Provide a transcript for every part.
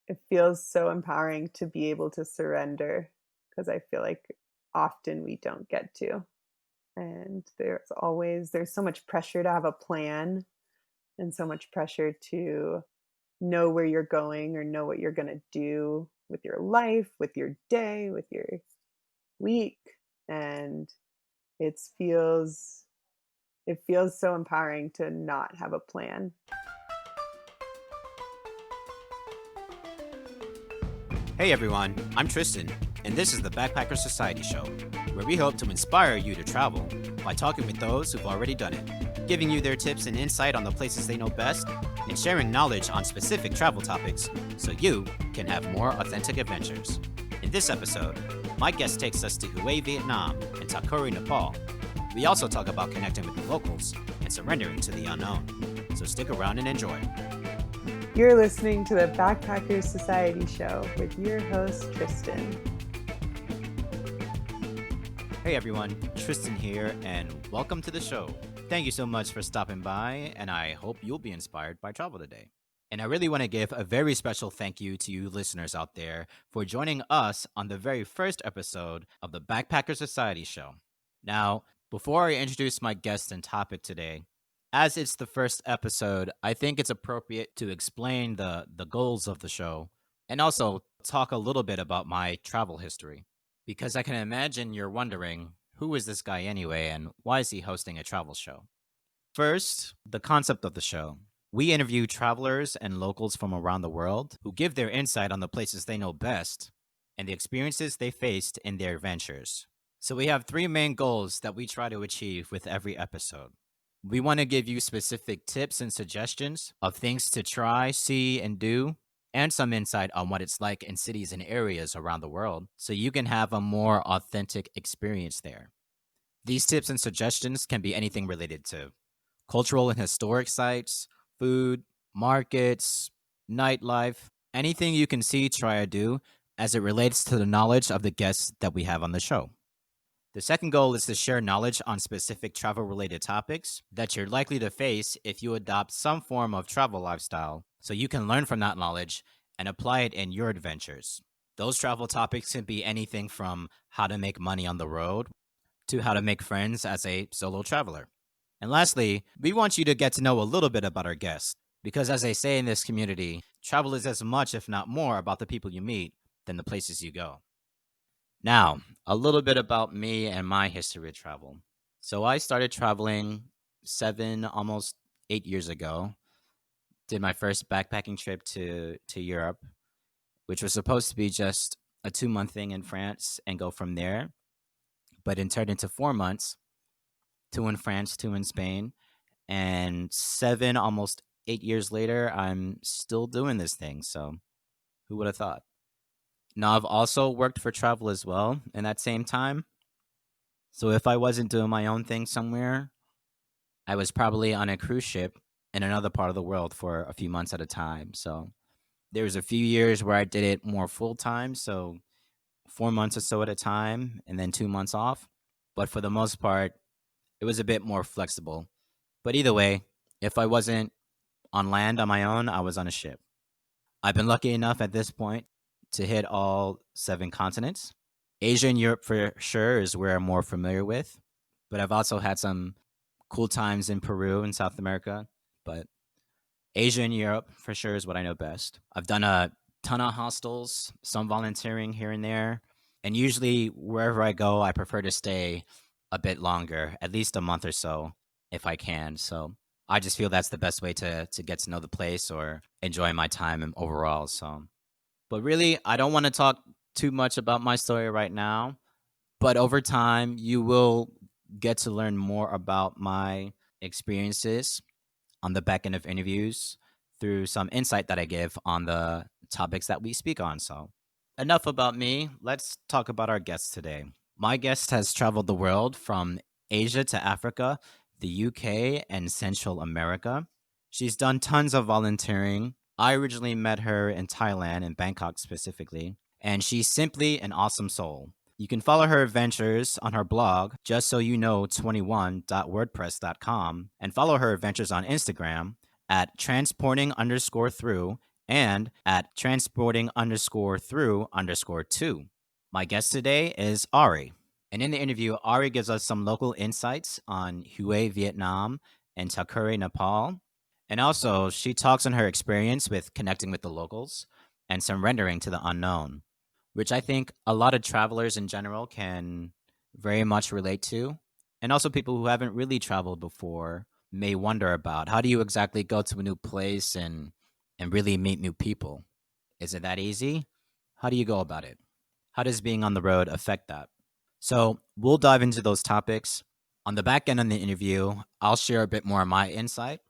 it feels so empowering to be able to surrender because I feel like often we don't get to. And there's so much pressure to have a plan and so much pressure to know where you're going or know what you're going to do with your life, with your day, with your week. And it feels it feels so empowering to not have a plan. Hey everyone, I'm Triston, and this is the Backpacker Society Show, where we hope to inspire you to travel by talking with those who've already done it, giving you their tips and insight on the places they know best, and sharing knowledge on specific travel topics so you can have more authentic adventures. In this episode, my guest takes us to Hue, Vietnam, and Takure, Nepal. We also talk about connecting with the locals and surrendering to the unknown. So stick around and enjoy. You're listening to the Backpackers Society Show with your host, Triston. Hey everyone, Triston here, and welcome to the show. Thank you so much for stopping by, and I hope you'll be inspired by travel today. And I really want to give a very special thank you to you listeners out there for joining us on the very first episode of the Backpacker Society Show. Now, before I introduce my guest and topic today, as it's the first episode, I think it's appropriate to explain the goals of the show and also talk a little bit about my travel history. Because I can imagine you're wondering, who is this guy anyway, and why is he hosting a travel show? First, the concept of the show. We interview travelers and locals from around the world who give their insight on the places they know best and the experiences they faced in their adventures. So we have three main goals that we try to achieve with every episode. We want to give you specific tips and suggestions of things to try, see, and do, and some insight on what it's like in cities and areas around the world so you can have a more authentic experience there. These tips and suggestions can be anything related to cultural and historic sites, food, markets, nightlife, anything you can see, try, or do as it relates to the knowledge of the guests that we have on the show. The second goal is to share knowledge on specific travel-related topics that you're likely to face if you adopt some form of travel lifestyle, so you can learn from that knowledge and apply it in your adventures. Those travel topics can be anything from how to make money on the road to how to make friends as a solo traveler. And lastly, we want you to get to know a little bit about our guests, because as they say in this community, travel is as much, if not more, about the people you meet than the places you go. Now, a little bit about me and my history of travel. So I started traveling 7, almost 8 years ago. Did my first backpacking trip to Europe, which was supposed to be just a 2-month thing in France and go from there. But it turned into 4 months, 2 in France, 2 in Spain. And 7, almost 8 years later, I'm still doing this thing. So who would have thought? Now, I've also worked for travel as well in that same time. So if I wasn't doing my own thing somewhere, I was probably on a cruise ship in another part of the world for a few months at a time. So there was a few years where I did it more full time. So 4 months or so at a time and then 2 months off. But for the most part, it was a bit more flexible. But either way, if I wasn't on land on my own, I was on a ship. I've been lucky enough at this point to hit all 7 continents. Asia and Europe for sure is where I'm more familiar with, but I've also had some cool times in Peru and South America, but Asia and Europe for sure is what I know best. I've done a ton of hostels, some volunteering here and there, and usually wherever I go, I prefer to stay a bit longer, at least a month or so if I can. So I just feel that's the best way to get to know the place or enjoy my time overall. But really, I don't want to talk too much about my story right now. But over time, you will get to learn more about my experiences on the back end of interviews through some insight that I give on the topics that we speak on. So enough about me. Let's talk about our guest today. My guest has traveled the world from Asia to Africa, the UK, and Central America. She's done tons of volunteering. I originally met her in Thailand, in Bangkok specifically, and she's simply an awesome soul. You can follow her adventures on her blog, justsoyouknow21.wordpress.com, and follow her adventures on Instagram at transporting_through and at transporting underscore through underscore two. My guest today is Ari. And in the interview, Ari gives us some local insights on Hue, Vietnam, and Takure, Nepal. And also, she talks on her experience with connecting with the locals and surrendering to the unknown, which I think a lot of travelers in general can very much relate to. And also, people who haven't really traveled before may wonder about how do you exactly go to a new place and really meet new people? Is it that easy? How do you go about it? How does being on the road affect that? So we'll dive into those topics. On the back end of the interview, I'll share a bit more of my insight.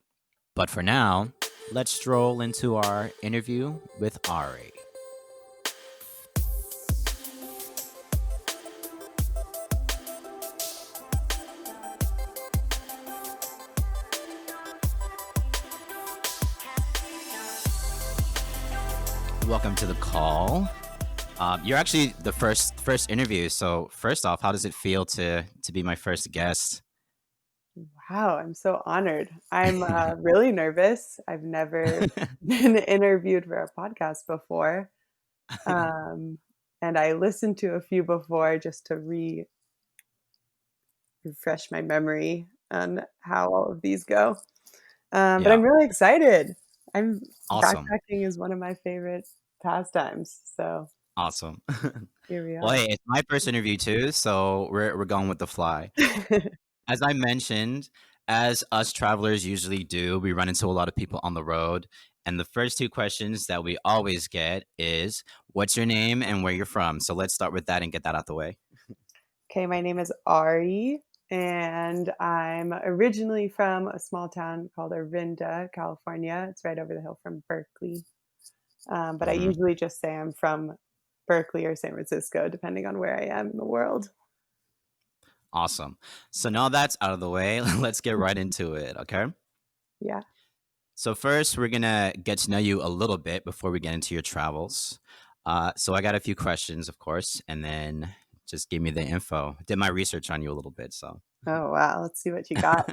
But for now, let's stroll into our interview with Ari. Welcome to the call. You're actually the first interview. So first off, how does it feel to be my first guest? Wow, I'm so honored. I'm really nervous. I've never been interviewed for a podcast before. Um, and I listened to a few before just to refresh my memory on how all of these go. But Yeah, I'm really excited. I'm awesome, backpacking is one of my favorite pastimes. So awesome. here we Well, are. hey, it's my first interview too, so we're going with the fly. As I mentioned, as us travelers usually do, we run into a lot of people on the road. And the first two questions that we always get is what's your name and where you're from? So let's start with that and get that out the way. Okay, my name is Ari, and I'm originally from a small town called Arvinda, California. It's right over the hill from Berkeley. But I Hmm. usually just say I'm from Berkeley or San Francisco, depending on where I am in the world. Awesome. So now that's out of the way, let's get right into it, okay? Yeah. So first, we're gonna get to know you a little bit before we get into your travels. So I got a few questions, of course, and then just give me the info. Did my research on you a little bit, so. Oh, wow. Let's see what you got.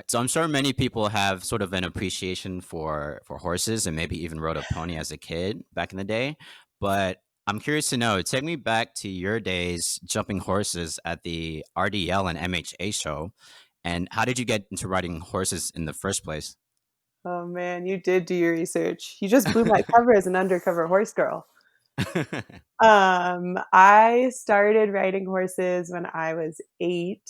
So I'm sure many people have sort of an appreciation for horses and maybe even rode a pony as a kid back in the day. But I'm curious to know, take me back to your days jumping horses at the RDL and MHA show. And how did you get into riding horses in the first place? Oh, man, you did do your research. You just blew my cover as an undercover horse girl. I started riding horses when I was 8.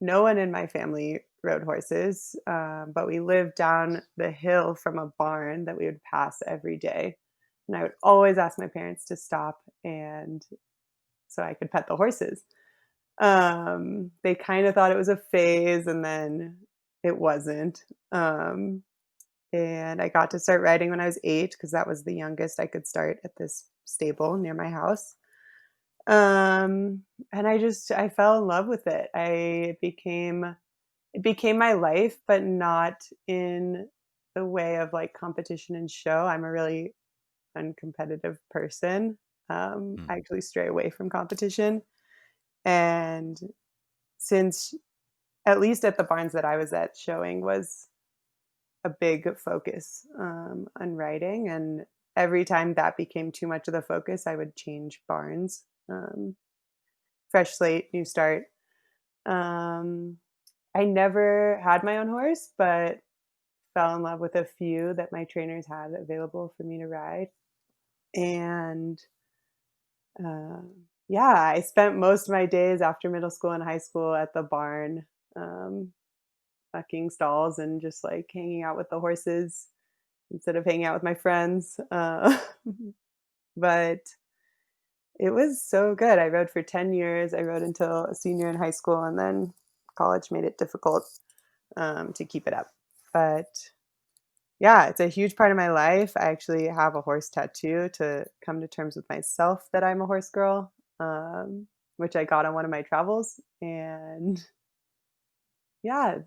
No one in my family rode horses, but we lived down the hill from a barn that we would pass every day. And I would always ask my parents to stop and so I could pet the horses. They kind of thought it was a phase and then it wasn't. And I got to start riding when I was 8 because that was the youngest I could start at this stable near my house. And I fell in love with it. It became my life, but not in the way of like competition and show. I'm a really uncompetitive person. I Mm, actually stray away from competition. And since at least at the barns that I was at, showing was a big focus on writing. And every time that became too much of the focus, I would change barns. Fresh slate, new start. Um, I never had my own horse, but fell in love with a few that my trainers had available for me to ride. And yeah, I spent most of my days after middle school and high school at the barn, um, bucking stalls and just like hanging out with the horses instead of hanging out with my friends. But it was so good. I rode for 10 years. I rode until a senior in high school, and then college made it difficult to keep it up. But yeah, it's a huge part of my life. I actually have a horse tattoo to come to terms with myself that I'm a horse girl, which I got on one of my travels. And yeah,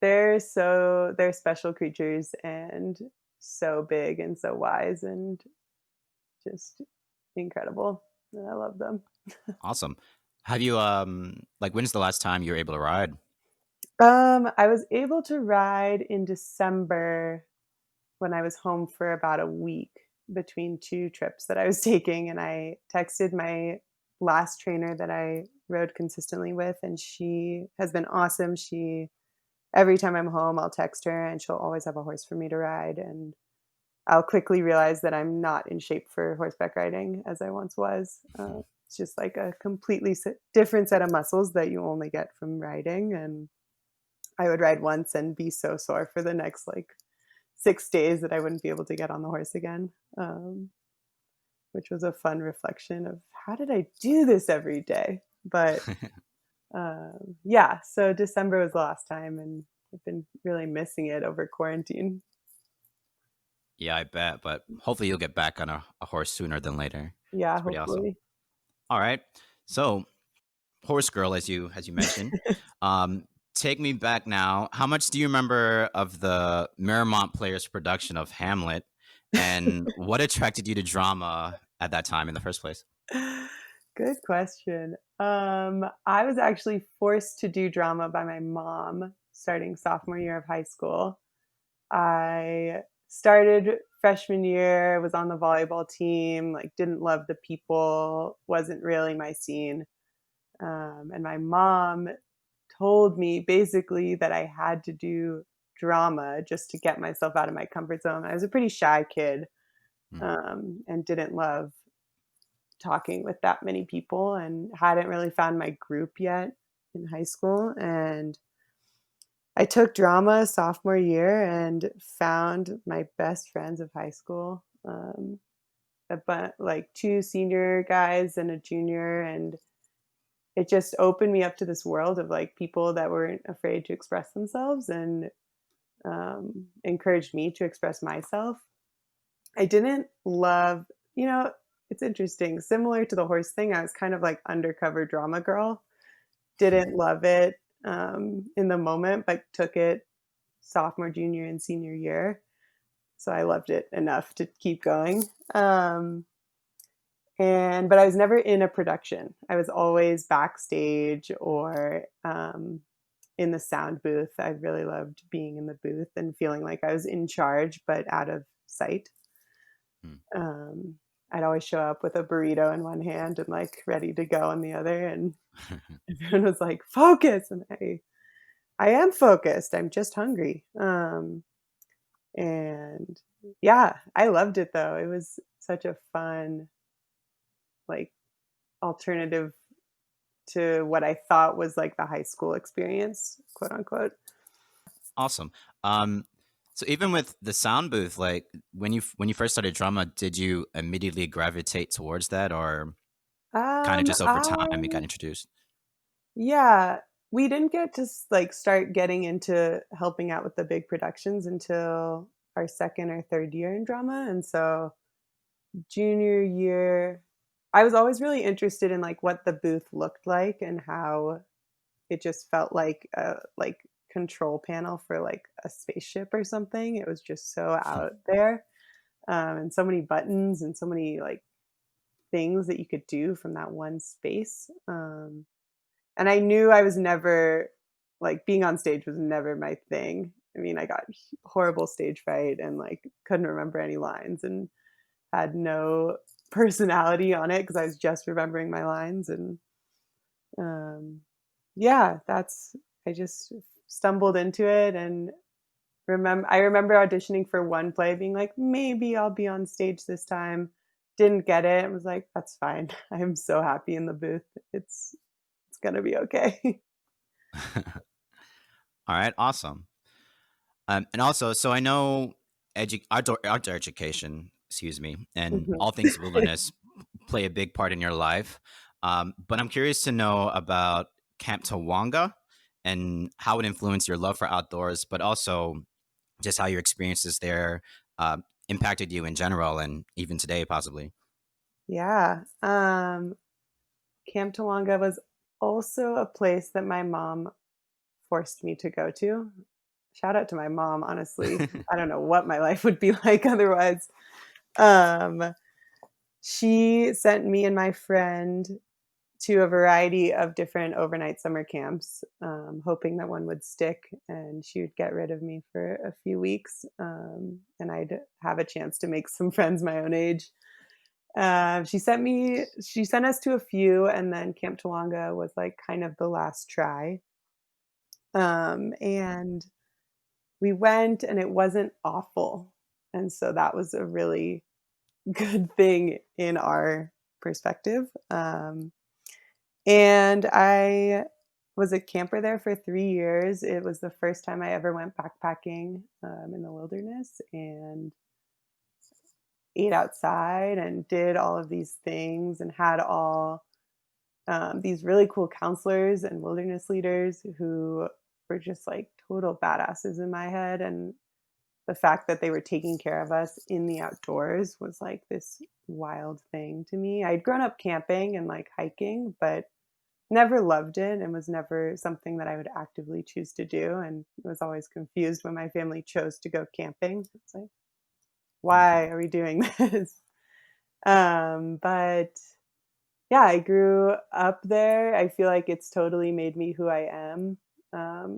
they're special creatures and so big and so wise and just incredible. And I love them. awesome. Have you like when's the last time you were able to ride? I was able to ride in December when I was home for about a week between 2 trips that I was taking, and I texted my last trainer that I rode consistently with, and she has been awesome. She Every time I'm home, I'll text her, and she'll always have a horse for me to ride, and I'll quickly realize that I'm not in shape for horseback riding as I once was. It's just like a completely different set of muscles that you only get from riding, and I would ride once and be so sore for the next, like, 6 days that I wouldn't be able to get on the horse again, which was a fun reflection of, "How did I do this every day?" But, yeah, so December was the last time, and I've been really missing it over quarantine. Yeah, I bet. But hopefully you'll get back on a horse sooner than later. Yeah, It's pretty awesome. hopefully. All right. So, horse girl, as you mentioned, um, take me back now. How much do you remember of the Marymount Players production of Hamlet, and what attracted you to drama at that time in the first place? Good question. I was actually forced to do drama by my mom starting sophomore year of high school. I started freshman year, was on the volleyball team, like, didn't love the people, wasn't really my scene. And my mom told me basically that I had to do drama just to get myself out of my comfort zone. I was a pretty shy kid, Hmm. and didn't love talking with that many people and hadn't really found my group yet in high school. And I took drama sophomore year and found my best friends of high school. Like, 2 senior guys and a junior, and it just opened me up to this world of, like, people that weren't afraid to express themselves, and encouraged me to express myself. I didn't love, you know, it's interesting. Similar to the horse thing, I was kind of like undercover drama girl. Didn't love it in the moment, but took it sophomore, junior, and senior year. So I loved it enough to keep going. Um, but I was never in a production. I was always backstage or in the sound booth. I really loved being in the booth and feeling like I was in charge, but out of sight. Hmm. Um, I'd always show up with a burrito in one hand and, like, ready to go in the other, and everyone was like, "Focus!" And I am focused, I'm just hungry. And yeah, I loved it though. It was such a fun, like, alternative to what I thought was, like, the high school experience, quote, unquote. Awesome. Um, so even with the sound booth, like when you first started drama, did you immediately gravitate towards that, or kind of just over time you got I introduced? Yeah, we didn't get to like, start getting into helping out with the big productions until our 2nd or 3rd year in drama, and so junior year, I was always really interested in, like, what the booth looked like and how it just felt like a, like, control panel for, like, a spaceship or something. It was just so out there, and so many buttons and so many, like, things that you could do from that one space. And I knew I was never, like, being on stage was never my thing. I mean, I got horrible stage fright and, like, couldn't remember any lines and had no personality on it because I was just remembering my lines. And um, yeah, that's I just stumbled into it and I remember auditioning for one play being like, maybe I'll be on stage this time. Didn't get it. I was like, that's fine. I'm so happy in the booth. It's gonna be okay. All right, awesome. And also, so I know outdoor education, excuse me, and Mhm. all things wilderness play a big part in your life. But I'm curious to know about Camp Tawanga and how it influenced your love for outdoors, but also just how your experiences there impacted you in general and even today, possibly. Yeah. Camp Tawanga was also a place that my mom forced me to go to. Shout out to my mom, honestly. I don't know what my life would be like otherwise. Um, she sent me and my friend to a variety of different overnight summer camps, hoping that one would stick and she would get rid of me for a few weeks, and I'd have a chance to make some friends my own age. She sent us to a few, and then Camp Tawanga was like kind of the last try. And we went, and it wasn't awful, and so that was a really good thing in our perspective. And I was a camper there for 3 years. It was the first time I ever went backpacking, in the wilderness, and ate outside and did all of these things and had all, these really cool counselors and wilderness leaders who were just, like, total badasses in my head, and the fact that they were taking care of us in the outdoors was, like, this wild thing to me. I'd grown up camping and, like, hiking, but never loved it and was never something that I would actively choose to do, and was always confused when my family chose to go camping. It's like, Mhm. "Why are we doing this?" But yeah, I grew up there. I feel like it's totally made me who I am.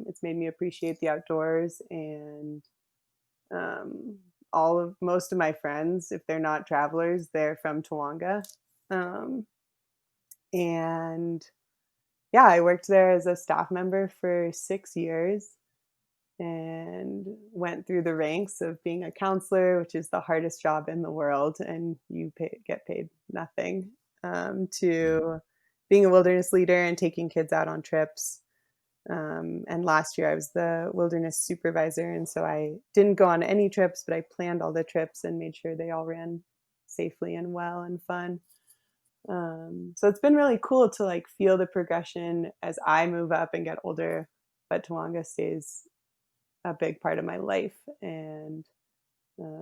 It's made me appreciate the outdoors, and um, all of most of my friends, if they're not travelers, they're from Tawanga. Um, and yeah, I worked there as a staff member for 6 years and went through the ranks of being a counselor, which is the hardest job in the world, and get paid nothing, Mm. to being a wilderness leader and taking kids out on trips. And last year I was the wilderness supervisor, and so I didn't go on any trips, but I planned all the trips and made sure they all ran safely and well and fun. So it's been really cool to like feel the progression as I move up and get older, but Tawanga stays a big part of my life and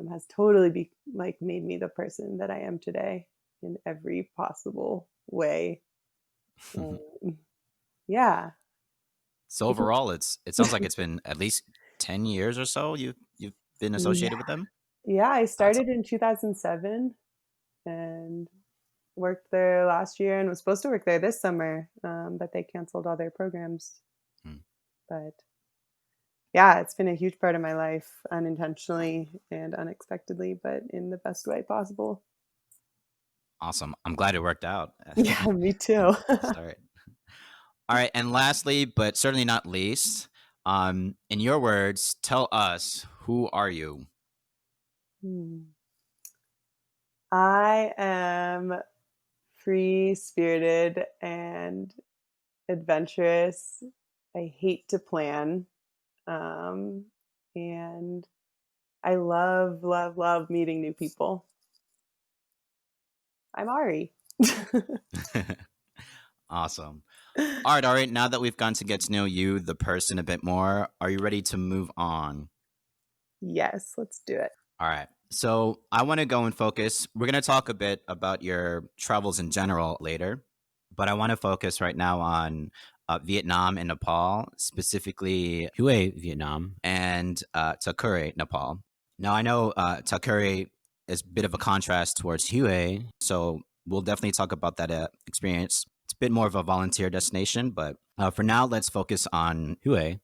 has totally like made me the person that I am today in every possible way. Um, yeah. So overall, it sounds like it's been at least 10 years or so you've been Yeah. associated with them. Yeah, I That's started in 2007 and worked there last year and was supposed to work there this summer, but they canceled all their programs. mm, But yeah, it's been a huge part of my life unintentionally and unexpectedly, but in the best way possible. awesome. I'm glad it worked out Yeah, me from too. the start. All right, and lastly, but certainly not least, in your words, tell us, who are you? Hmm. I am free spirited and adventurous. I hate to plan. Um, and I love, love, love meeting new people. I'm Ari. Awesome. All right. Now that we've gotten to get to know you, the person, a bit more, are you ready to move on? Yes, let's do it. All right. So I want to go and focus. We're going to talk a bit about your travels in general later, but I want to focus right now on Vietnam and Nepal, specifically Hue, Vietnam, and Takure, Nepal. Now I know Takure is a bit of a contrast towards Hue, so we'll definitely talk about that experience. It's a bit more of a volunteer destination, but for now, let's focus on Hue.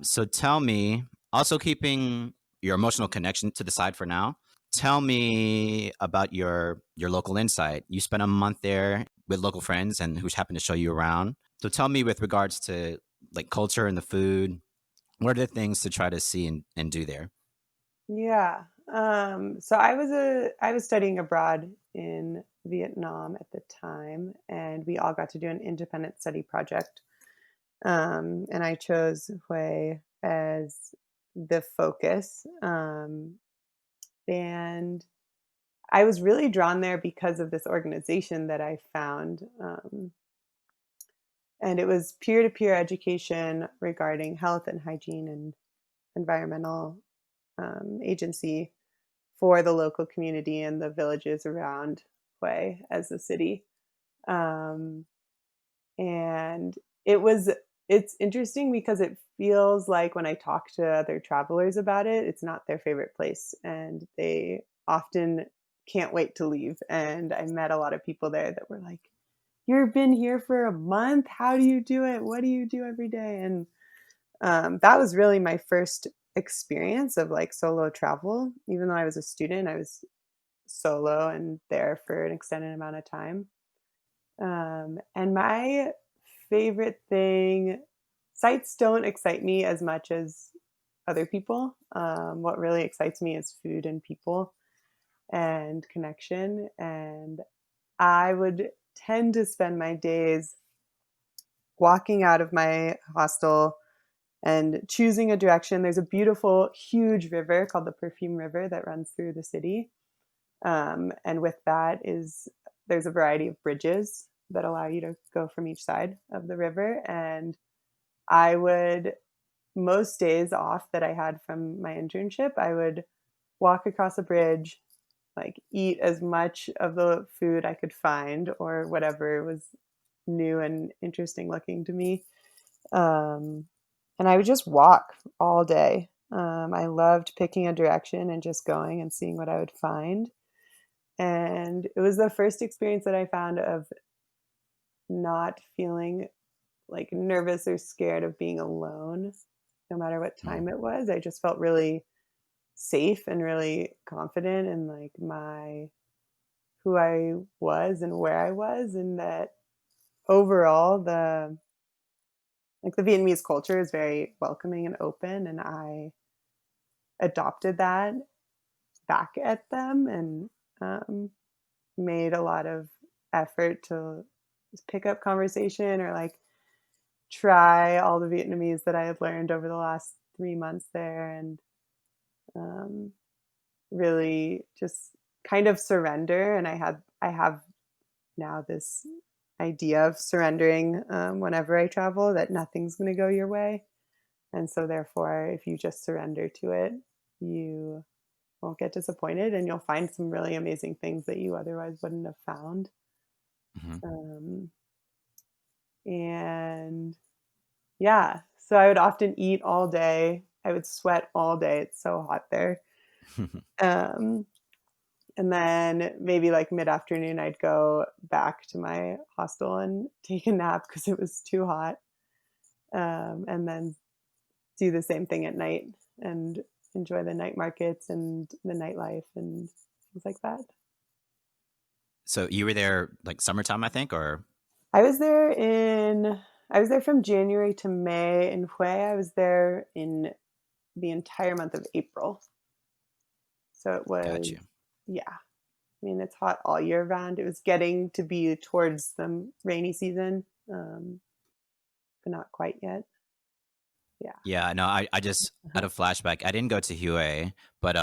So tell me, also keeping your emotional connection to the side for now, tell me about your local insight. You spent a month there with local friends and who's happened to show you around. So tell me with regards to like culture and the food, what are the things to try to see and do there? Yeah. So I was studying abroad in Vietnam at the time, and we all got to do an independent study project. And I chose Hue as the focus. And I was really drawn there because of this organization that I found. And it was peer to peer education regarding health and hygiene and environmental agency for the local community and the villages around Hue as a city. Um, and it was it's interesting because it feels like when I talk to other travelers about it, it's not their favorite place, and they often can't wait to leave. And I met a lot of people there that were like, you've been here for a month. How do you do it? What do you do every day? And that was really my first experience of like solo travel. Even though I was a student, I was solo and there for an extended amount of time. And my favorite thing, sights don't excite me as much as other people. What really excites me is food and people and connection. And I would tend to spend my days walking out of my hostel and choosing a direction. There's a beautiful, huge river called the Perfume River that runs through the city. And with that is there's a variety of bridges that allow you to go from each side of the river. And I would most days off that I had from my internship, I would walk across a bridge, like eat as much of the food I could find or whatever was new and interesting looking to me. Um, and I would just walk all day. I loved picking a direction and just going and seeing what I would find. And it was the first experience that I found of not feeling like nervous or scared of being alone, no matter what Mm. time it was. I just felt really safe and really confident in like my who I was and where I was, and that overall the Vietnamese culture is very welcoming and open, and I adopted that back at them and um, made a lot of effort to just pick up conversation or like try all the Vietnamese that I had learned over the last 3 months there, and um, really just kind of surrender. And I have now this idea of surrendering whenever I travel, that nothing's going to go your way. And so, therefore, if you just surrender to it, you won't get disappointed and you'll find some really amazing things that you otherwise wouldn't have found. Hmm. Um, and yeah, so I would often eat all day. I would sweat all day. It's so hot there. Um, and then maybe like mid afternoon, I'd go back to my hostel and take a nap because it was too hot. And then do the same thing at night and enjoy the night markets and the nightlife and things like that. So you were there like summertime, I think, or I was there in I was there from January to May. In Hue, I was there in the entire month of April. So it got was, you. yeah. I mean, it's hot all year round. It was getting to be towards the rainy season, but not quite yet. Yeah. Yeah, no, I just had Uh-huh. a flashback. I didn't go to Hue, but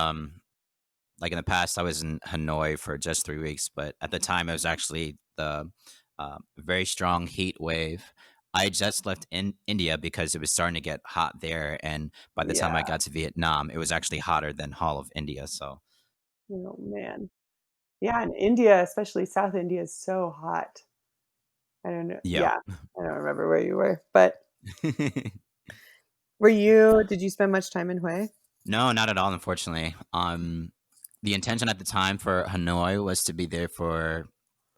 like in the past, I was in Hanoi for just 3 weeks. But at the time, it was actually the very strong heat wave. I just left in India because it was starting to get hot there, and by the time I Yeah. got to Vietnam, it was actually hotter than all of India. So Oh man. Yeah, in India, especially South India, is so hot. I don't know. yeah. Yeah, I don't remember where you were, but did you spend much time in Hue? No, not at all, unfortunately. The intention at the time for Hanoi was to be there for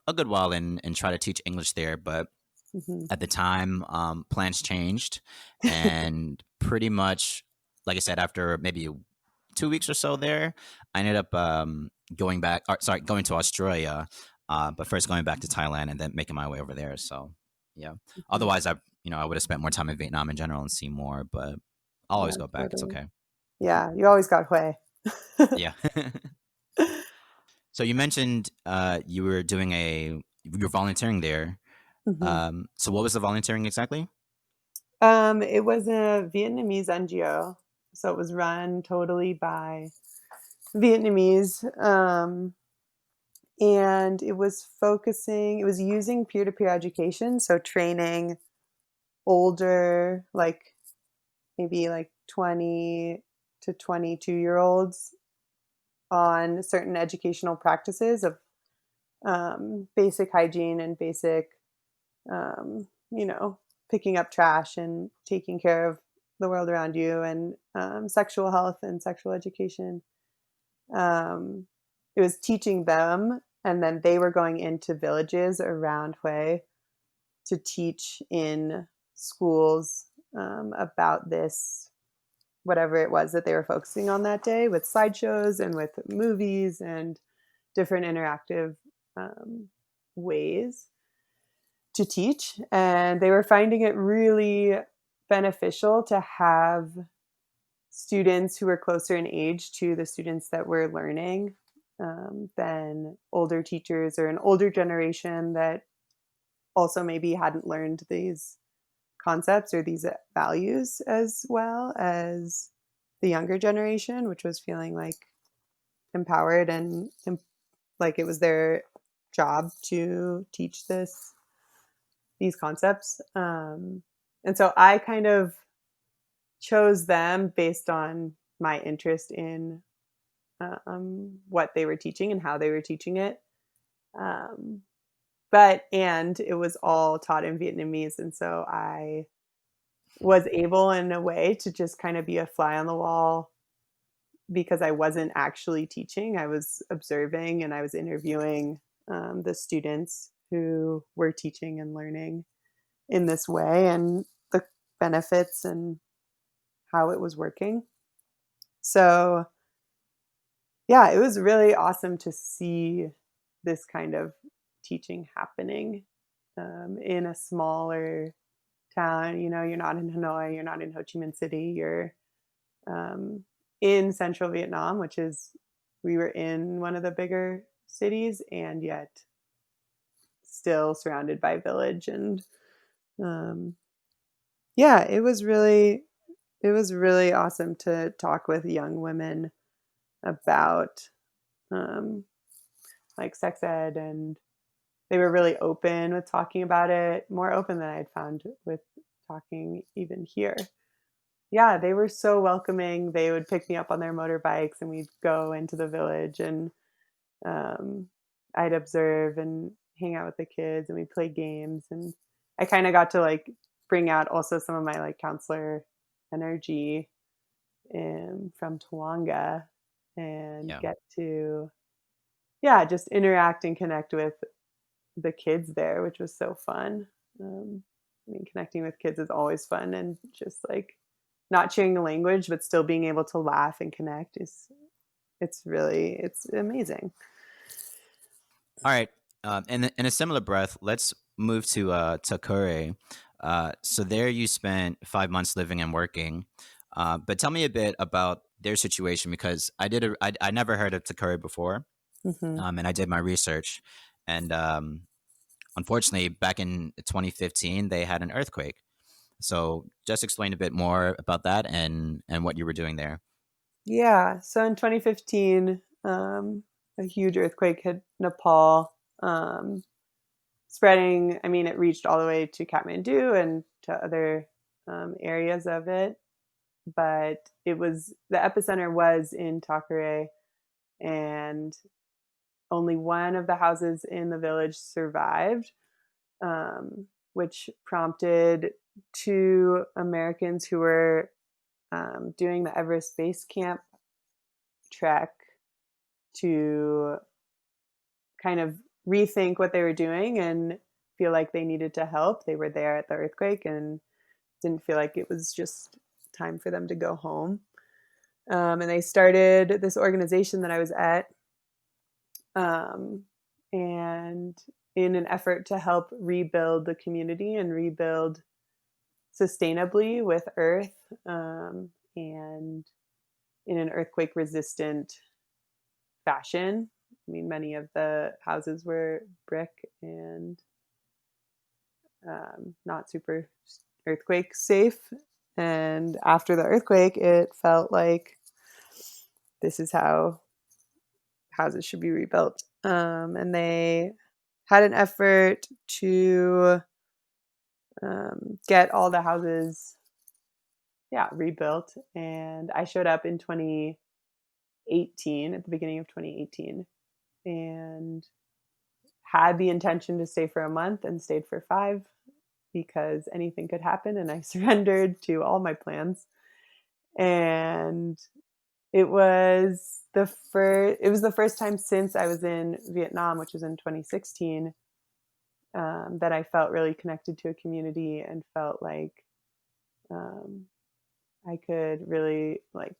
a good while and try to teach English there, but Mhm. at the time, plans changed, and pretty much, like I said, after maybe 2 weeks or so there, I ended up going back. Or, sorry, going to Australia, but first going back to Thailand and then making my way over there. So, yeah. Mhm. Otherwise, I would have spent more time in Vietnam in general and seen more, but I'll always Yeah, go back. It's totally. okay. Yeah, you always got Hue. Yeah. So you mentioned you were volunteering there. Mhm. So what was the volunteering exactly? It was a Vietnamese NGO, so it was run totally by Vietnamese, and it was using peer-to-peer education, so training older, like, maybe, like, 20 to 22-year-olds on certain educational practices of, basic hygiene and basic, you know, picking up trash and taking care of the world around you and sexual health and sexual education. It was teaching them, and then they were going into villages around Hue. to teach in schools about this, whatever it was that they were focusing on that day, with slideshows and with movies and different interactive um, ways to teach. And they were finding it really beneficial to have students who were closer in age to the students that were learning than older teachers or an older generation that also maybe hadn't learned these concepts or these values as well as the younger generation, which was feeling like empowered and like it was their job to teach these concepts. And so I kind of chose them based on my interest in what they were teaching and how they were teaching it. Um, and it was all taught in Vietnamese, and so I was able in a way to just kind of be a fly on the wall because I wasn't actually teaching. I was observing and I was interviewing the students who were teaching and learning in this way and the benefits and how it was working. So, yeah, it was really awesome to see this kind of teaching happening in a smaller town. You know, you're not in Hanoi, you're not in Ho Chi Minh City, you're um, in central Vietnam, which is, we were in one of the bigger cities and yet still surrounded by village. And um, yeah, it was really awesome to talk with young women about um, like sex ed, and they were really open with talking about it, more open than I had found with talking even here. Yeah, they were so welcoming. They would pick me up on their motorbikes and we'd go into the village and um, I'd observe and hang out with the kids and we'd play games. And I kind of got to like bring out also some of my like counselor energy from Tawanga and Yeah. get to, yeah, just interact and connect with the kids there, which was so fun. I mean, connecting with kids is always fun, and just like not sharing the language, but still being able to laugh and connect is it's amazing. All right. In a similar breath, let's move to Takure. So there you spent 5 months living and working. But tell me a bit about their situation because I never heard of Takure before, Hmm. and I did my research, and unfortunately, back in 2015, they had an earthquake. So just explain a bit more about that and what you were doing there. Yeah. So in 2015, a huge earthquake hit Nepal, spreading. I mean, it reached all the way to Kathmandu and to other areas of it, but it was the epicenter was in Takure, and only one of the houses in the village survived, which prompted two Americans who were doing the Everest Base Camp trek to kind of rethink what they were doing and feel like they needed to help. They were there at the earthquake and didn't feel like it was just time for them to go home. And they started this organization that I was at, um, and in an effort to help rebuild the community and rebuild sustainably with earth, and in an earthquake resistant fashion. I mean, many of the houses were brick and not super earthquake safe. And after the earthquake, it felt like this is how houses should be rebuilt. And they had an effort to get all the houses, yeah, rebuilt. And I showed up in 2018, at the beginning of 2018, and had the intention to stay for a month and stayed for 5 because anything could happen. And I surrendered to all my plans. And it was the first time since I was in Vietnam, which was in 2016, that I felt really connected to a community and felt like um, I could really like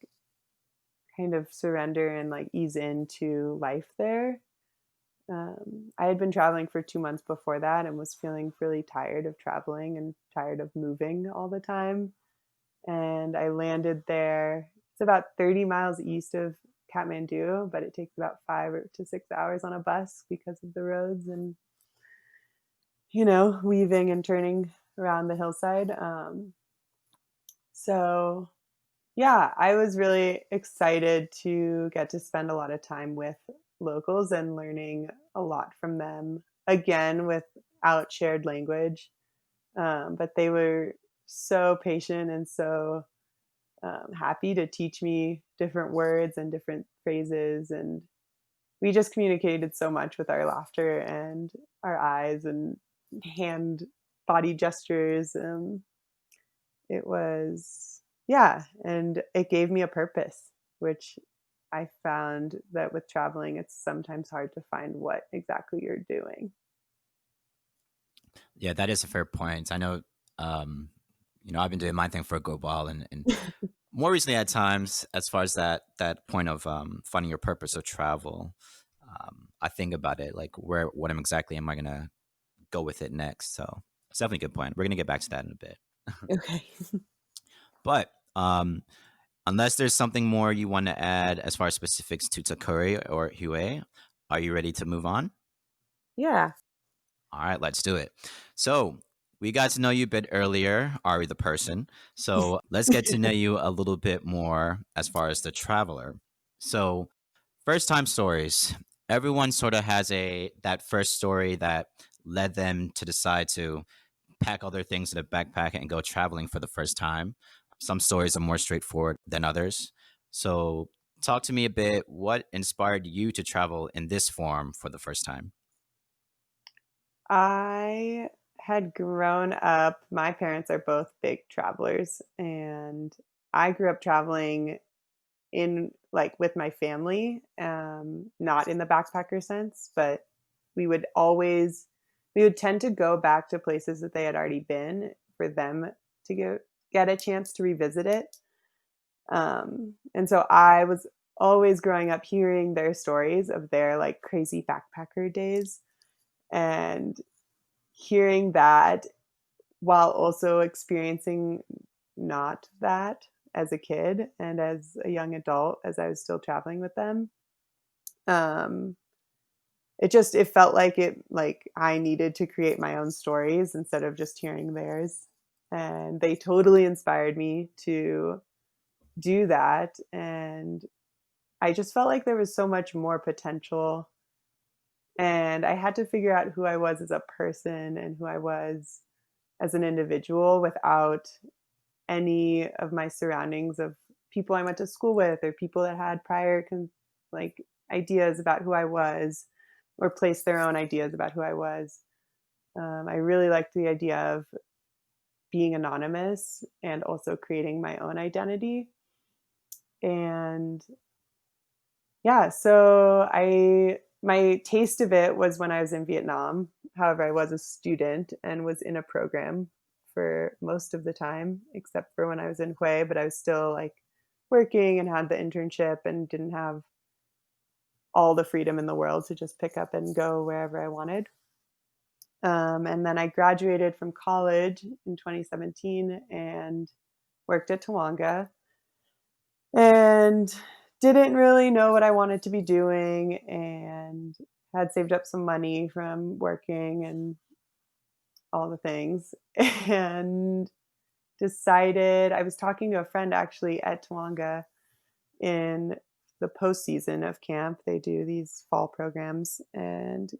kind of surrender and like ease into life there. I had been traveling for 2 months before that and was feeling really tired of traveling and tired of moving all the time. And I landed there. It's about 30 miles east of Kathmandu, but it takes about 5 to 6 hours on a bus because of the roads and, weaving and turning around the hillside. So yeah, I was really excited to get to spend a lot of time with locals and learning a lot from them, again, without shared language. But they were so patient and so happy to teach me different words and different phrases. And we just communicated so much with our laughter and our eyes and hand body gestures. It was yeah, and it gave me a purpose, which I found that with traveling, it's sometimes hard to find what exactly you're doing. Yeah, that is a fair point. I know, um, I've been doing my thing for a good while, and more recently at times, as far as that point of finding your purpose of travel, I think about it like what am I gonna go with it next? So it's definitely a good point. We're gonna get back to that in a bit. Okay. But unless there's something more you want to add as far as specifics to Takure or Hue, are you ready to move on? Yeah. All right, let's do it. So we got to know you a bit earlier, Ari the person. So let's get to know you a little bit more as far as the traveler. So first time stories. Everyone sort of has a that first story that led them to decide to pack all their things in a backpack and go traveling for the first time. Some stories are more straightforward than others. So talk to me a bit. What inspired you to travel in this form for the first time? I had grown up my parents are both big travelers, and I grew up traveling in like, with my family, not in the backpacker sense, but we would always we would tend to go back to places that they had already been for them to get a chance to revisit it. And so I was always growing up hearing their stories of their, like, crazy backpacker days and hearing that while also experiencing not that as a kid and as a young adult as I was still traveling with them. Um, it felt like I needed to create my own stories instead of just hearing theirs. And they totally inspired me to do that. And I just felt like there was so much more potential. And I had to figure out who I was as a person and who I was as an individual without any of my surroundings of people I went to school with or people that had prior like ideas about who I was or placed their own ideas about who I was. I really liked the idea of being anonymous and also creating my own identity. And yeah, so I my taste of it was when I was in Vietnam. However, I was a student and was in a program for most of the time, except for when I was in Hue, but I was still like working and had the internship and didn't have all the freedom in the world to just pick up and go wherever I wanted. And then I graduated from college in 2017 and worked at Tawanga and didn't really know what I wanted to be doing and had saved up some money from working and all the things and decided I was talking to a friend actually at Tawanga in the postseason of camp. They do these fall programs and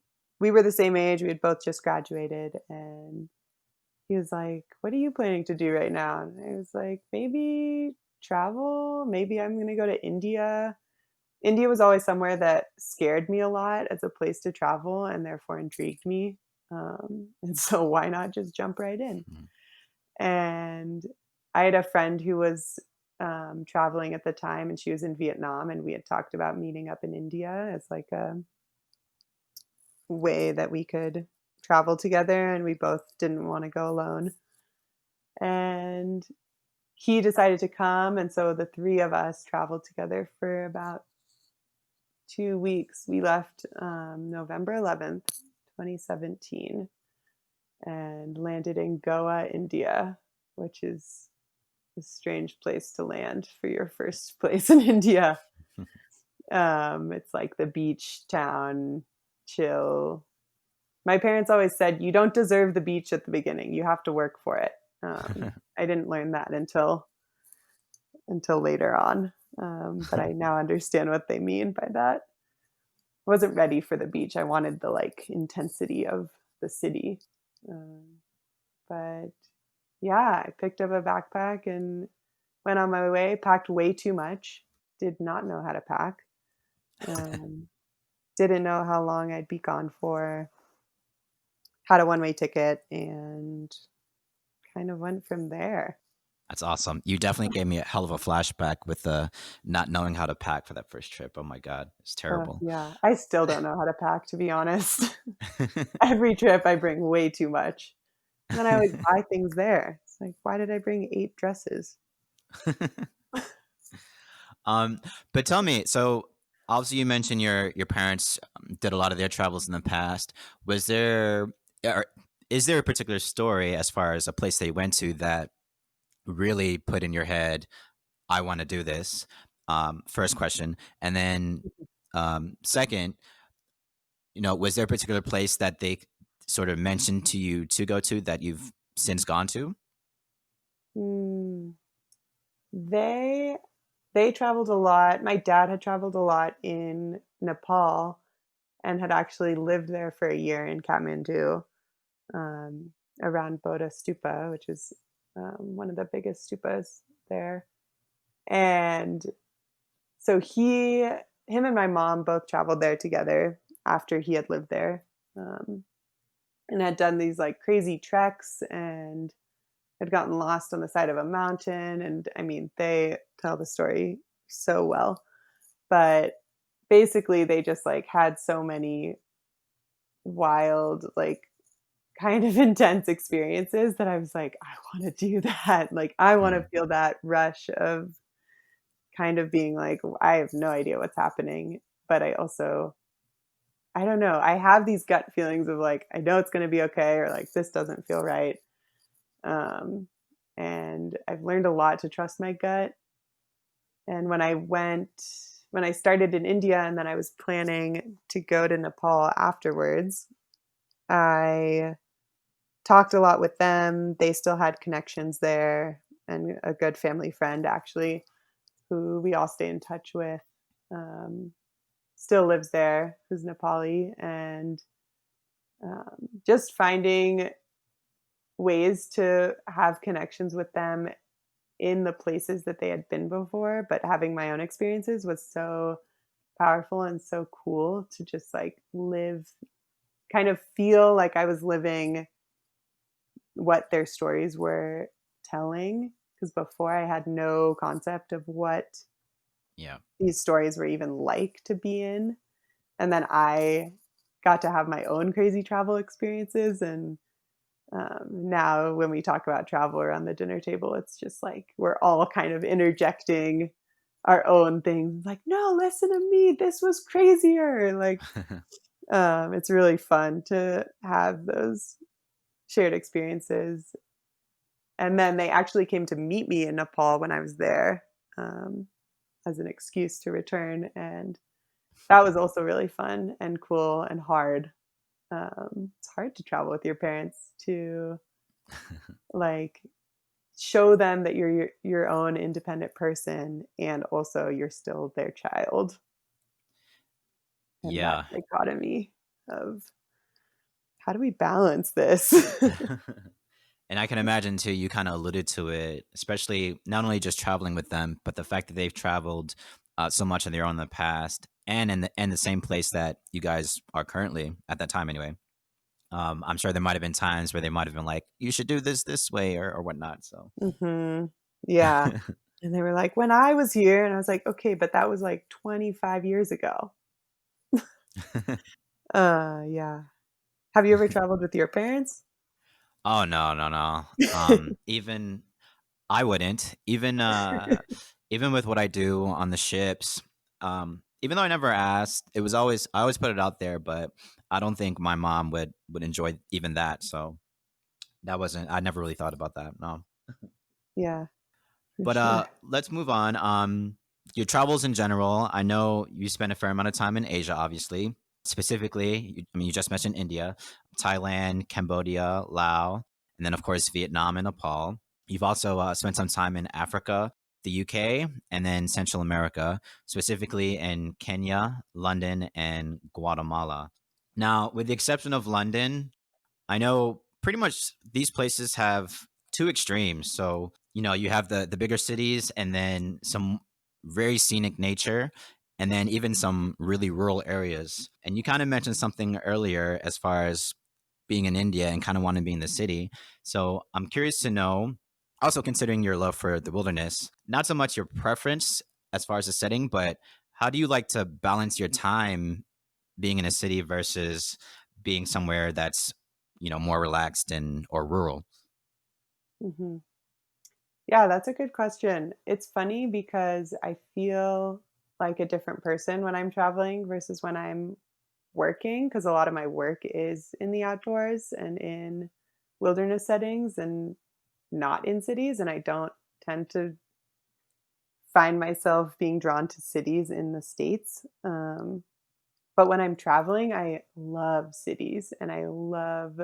we were the same age. We had both just graduated and he was like, "What are you planning to do right now?" And I was like, "Maybe travel. Maybe I'm going to go to India." India was always somewhere that scared me a lot as a place to travel and therefore intrigued me. And so why not just jump right in? Mhm. And I had a friend who was traveling at the time and she was in Vietnam and we had talked about meeting up in India as like a way that we could travel together, and we both didn't want to go alone. And he decided to come, and so the three of us traveled together for about 2 weeks. We left November 11th, 2017, and landed in Goa, India, which is a strange place to land for your first place in India. It's like the beach town, chill. My parents always said, "You don't deserve the beach at the beginning. You have to work for it." I didn't learn that until later on, but I now understand what they mean by that. I wasn't ready for the beach. I wanted the like intensity of the city, um, but yeah, I picked up a backpack and went on my way. Packed way too much. Did not know how to pack. Um, didn't know how long I'd be gone for. Had a one-way ticket and kind of went from there. That's awesome. You definitely gave me a hell of a flashback with not knowing how to pack for that first trip. Oh my god, it's terrible. Yeah, I still don't know how to pack, to be honest. Every trip I bring way too much. And then I always buy things there. It's like, why did I bring 8 dresses? um, but tell me, so obviously you mentioned your parents did a lot of their travels in the past. Was there or is there a particular story as far as a place they went to that really put in your head, I want to do this? First question, and then second, was there a particular place that they sort of mentioned to you to go to that you've since gone to? Mm, they they traveled a lot. My dad had traveled a lot in Nepal and had actually lived there for a year in Kathmandu, um, around Bodha Stupa, which is one of the biggest stupas there. And so him and my mom both traveled there together after he had lived there, um, and had done these like crazy treks and had gotten lost on the side of a mountain. And I mean, they tell the story so well. But basically, they just like had so many wild, like kind of intense experiences that I was like, I want to do that. Like, I want to Mm, feel that rush of kind of being like, I have no idea what's happening. But I don't know. I have these gut feelings of like, I know it's going to be okay, or like, this doesn't feel right. Um, and I've learned a lot to trust my gut. And when I started in India and then I was planning to go to Nepal afterwards, I talked a lot with them. They still had connections there, and a good family friend actually, who we all stay in touch with, um, still lives there, who's Nepali. And just finding ways to have connections with them in the places that they had been before, but having my own experiences was so powerful and so cool to just like live, kind of feel like I was living what their stories were telling. Because before I had no concept of what yeah. these stories were even like to be in. And then I got to have my own crazy travel experiences. And now, when we talk about travel around the dinner table, it's just like we're all kind of interjecting our own things. Like, no, listen to me. This was crazier. Like, it's really fun to have those shared experiences. And then they actually came to meet me in Nepal when I was there, um, as an excuse to return. And that was also really fun and cool and hard. It's hard to travel with your parents, to like show them that you're your own independent person and also you're still their child, and that Yeah. dichotomy of how do we balance this? And I can imagine too, you kind of alluded to it, especially not only just traveling with them, but the fact that they've traveled so much on their own in the past and in the same place that you guys are currently at that time anyway. I'm sure there might have been times where they might have been like, you should do this way or whatnot. So Hmm. Yeah. And they were like, when I was here, and I was like, okay, but that was like 25 years ago. Yeah. Have you ever traveled with your parents? Oh no, no, no. Even I wouldn't. Even with what I do on the ships, even though I never asked, it was always I always put it out there, but I don't think my mom would enjoy even that. So that wasn't I never really thought about that. No. Yeah, for But sure. let's move on. Your travels in general. I know you spent a fair amount of time in Asia, obviously. Specifically, I mean, you just mentioned India, Thailand, Cambodia, Laos, and then of course Vietnam and Nepal. You've also spent some time in Africa, the UK, and then Central America, specifically in Kenya, London, and Guatemala. Now, with the exception of London, I know pretty much these places have two extremes. So, you have the bigger cities and then some very scenic nature and then even some really rural areas. And you kind of mentioned something earlier as far as being in India and kind of wanting to be in the city. So, I'm curious to know, also considering your love for the wilderness, not so much your preference as far as the setting, but how do you like to balance your time being in a city versus being somewhere that's more relaxed and or rural. Mhm. Yeah, that's a good question. It's funny because I feel like a different person when I'm traveling versus when I'm working, because a lot of my work is in the outdoors and in wilderness settings and not in cities, and I don't tend to find myself being drawn to cities in the States. But when I'm traveling, I love cities and I love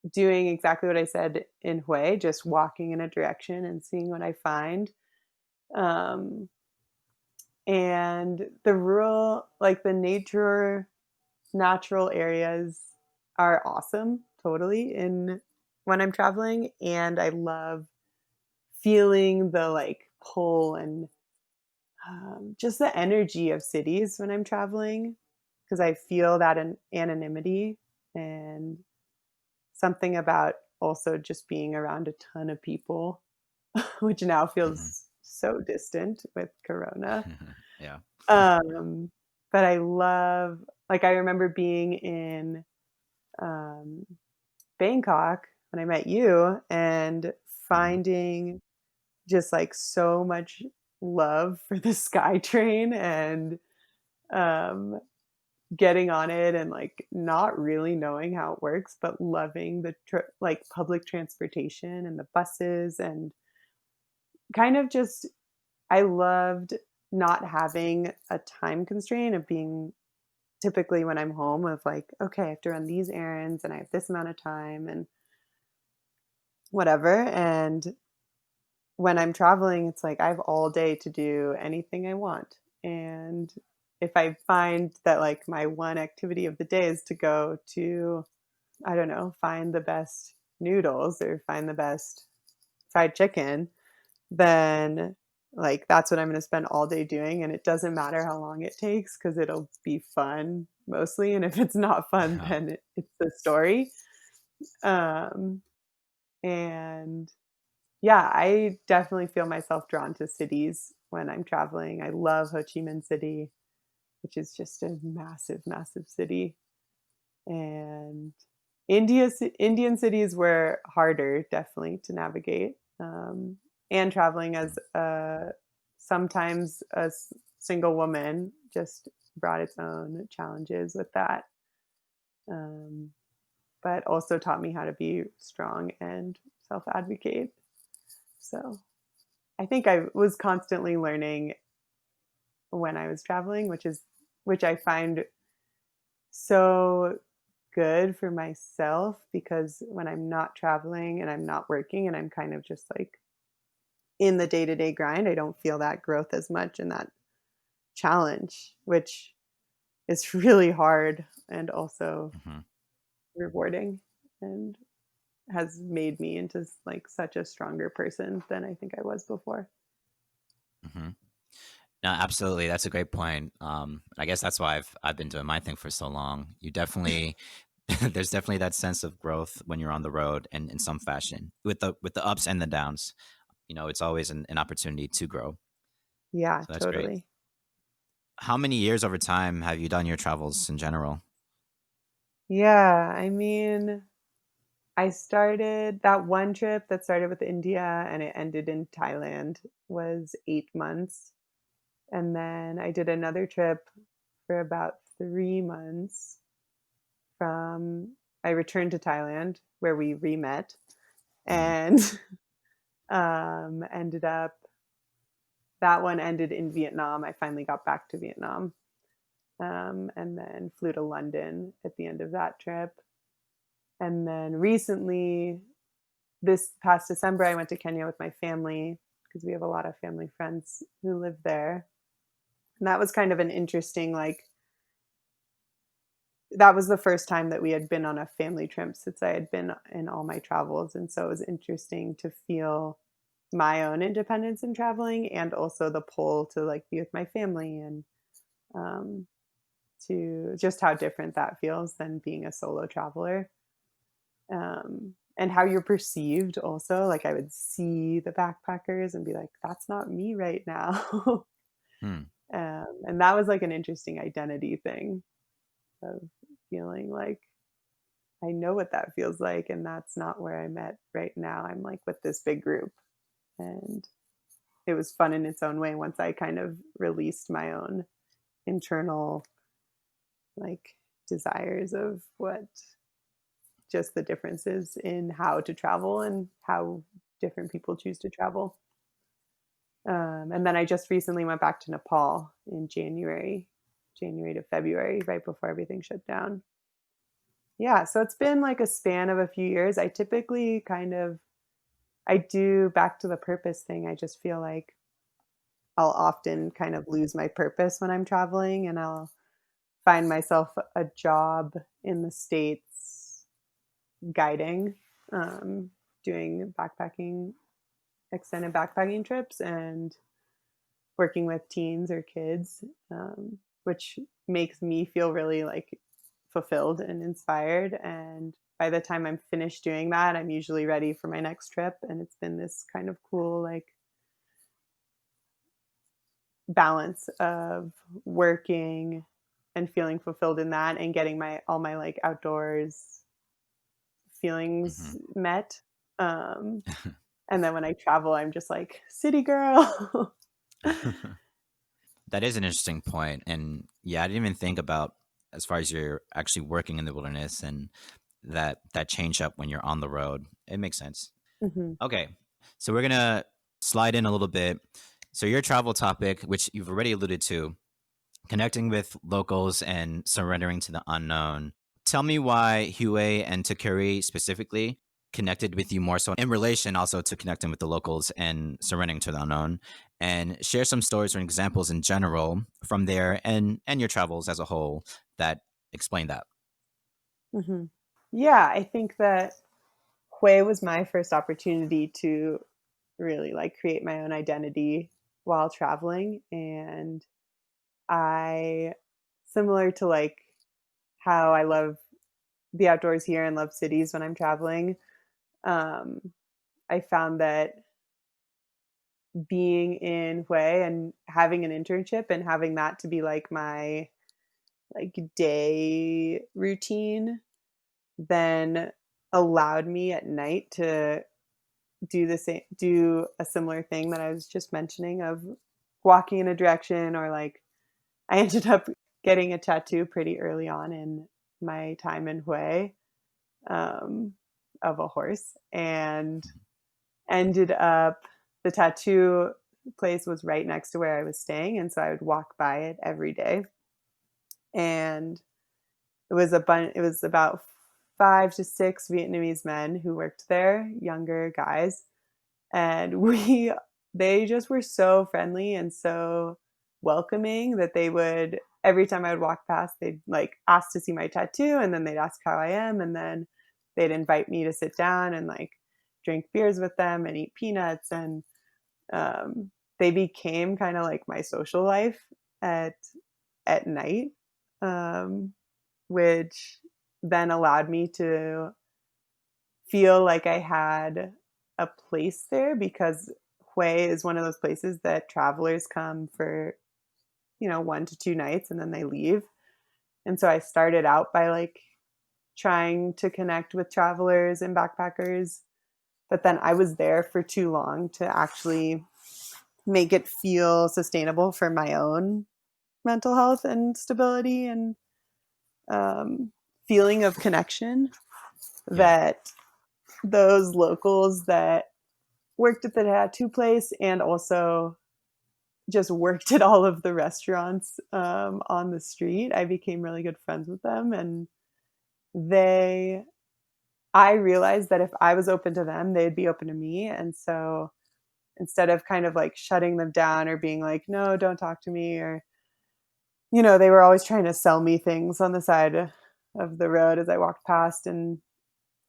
doing exactly what I said in Hue, just walking in a direction and seeing what I find. Um, and the rural, like the natural areas are awesome, totally, in when I'm traveling. And I love feeling the like pull and just the energy of cities when I'm traveling because I feel that anonymity and something about also just being around a ton of people, which now Mhm. feels so distant with Corona. Yeah. Um, but I love, like, I remember being in um, Bangkok when I met you and Mhm. finding just like so much love for the SkyTrain and um, getting on it and like not really knowing how it works, but loving the like public transportation and the buses and kind of just I loved not having a time constraint of being typically when I'm home of like, okay, I have to run these errands and I have this amount of time and whatever. And when I'm traveling, it's like I have all day to do anything I want. And if I find that like my one activity of the day is to go to, I don't know, find the best noodles or find the best fried chicken, then like that's what I'm going to spend all day doing. And it doesn't matter how long it takes because it'll be fun mostly. And if it's not fun, then it's the story. Um, and yeah, I definitely feel myself drawn to cities when I'm traveling. I love Ho Chi Minh City, which is just a massive, massive city. And Indian cities were harder, definitely, to navigate. And traveling as sometimes single woman just brought its own challenges with that. Um, but also taught me how to be strong and self advocate. So I think I was constantly learning when I was traveling, which I find so good for myself because when I'm not traveling and I'm not working and I'm kind of just like in the day-to-day grind, I don't feel that growth as much and that challenge, which is really hard and also Mhm. rewarding and has made me into like such a stronger person than I think I was before. Mhm. No, absolutely. That's a great point. I guess that's why I've been doing my thing for so long. You definitely there's definitely that sense of growth when you're on the road and in some fashion with the ups and the downs. It's always an opportunity to grow. Yeah, So that's great. totally. How many years over time have you done your travels in general? Yeah, I mean, I started that one trip that started with India and it ended in Thailand was 8 months, and then I did another trip for about 3 months from I returned to Thailand where we re-met Mm-hmm. and, ended up that one ended in Vietnam. I finally got back to Vietnam, and then flew to London at the end of that trip. And then recently, this past December, I went to Kenya with my family because we have a lot of family friends who live there. And that was kind of an interesting, like, that was the first time that we had been on a family trip since I had been in all my travels. And so it was interesting to feel my own independence in traveling and also the pull to like be with my family and um, to just how different that feels than being a solo traveler. And how you're perceived also. Like I would see the backpackers and be like, that's not me right now. Hmm. And that was like an interesting identity thing of feeling like I know what that feels like, and that's not where I'm at right now. I'm like with this big group, and it was fun in its own way once I kind of released my own internal like desires of what just the differences in how to travel and how different people choose to travel. And then I just recently went back to Nepal in January to February, right before everything shut down. Yeah, so it's been like a span of a few years. I typically kind of I do back to the purpose thing. I just feel like I'll often kind of lose my purpose when I'm traveling and I'll find myself a job in the States guiding, um, doing backpacking, extended backpacking trips and working with teens or kids, which makes me feel really like fulfilled and inspired. And by the time I'm finished doing that, I'm usually ready for my next trip. And it's been this kind of cool, like, balance of working and feeling fulfilled in that and getting my all my like outdoors feelings Mm-hmm. met. Um, and then when I travel, I'm just like city girl. That is an interesting point. And yeah, I didn't even think about as far as you're actually working in the wilderness and that change up when you're on the road. It makes sense. Hmm. Okay. So we're gonna slide in a little bit. So your travel topic, which you've already alluded to, connecting with locals and surrendering to the unknown. Tell me why Hue and Takure specifically connected with you more so in relation also to connecting with the locals and surrendering to the unknown, and share some stories or examples in general from there and your travels as a whole that explain that. Hmm. Yeah, I think that Hue was my first opportunity to really like create my own identity while traveling. And I, similar to like how I love the outdoors here and love cities when I'm traveling, um, I found that being in Hue and having an internship and having that to be like my like day routine then allowed me at night to do a similar thing that I was just mentioning of walking in a direction or like I ended up getting a tattoo pretty early on in my time in Hue, um, of a horse and ended up the tattoo place was right next to where I was staying, and so I would walk by it every day. And it was about 5 to 6 Vietnamese men who worked there, younger guys, and we they just were so friendly and so welcoming that they would every time I would walk past, they'd like ask to see my tattoo and then they'd ask how I am and then they'd invite me to sit down and like drink beers with them and eat peanuts and they became kind of like my social life at night, um, which then allowed me to feel like I had a place there because Hue is one of those places that travelers come for, 1 to 2 nights and then they leave. And so I started out by like trying to connect with travelers and backpackers. But then I was there for too long to actually make it feel sustainable for my own mental health and stability and um, feeling of connection, Yeah. that those locals that worked at the tattoo place and also just worked at all of the restaurants on the street. I became really good friends with them, and they, I realized that if I was open to them, they'd be open to me. And so instead of kind of like shutting them down or being like, no, don't talk to me, or, they were always trying to sell me things on the side of the road as I walked past. And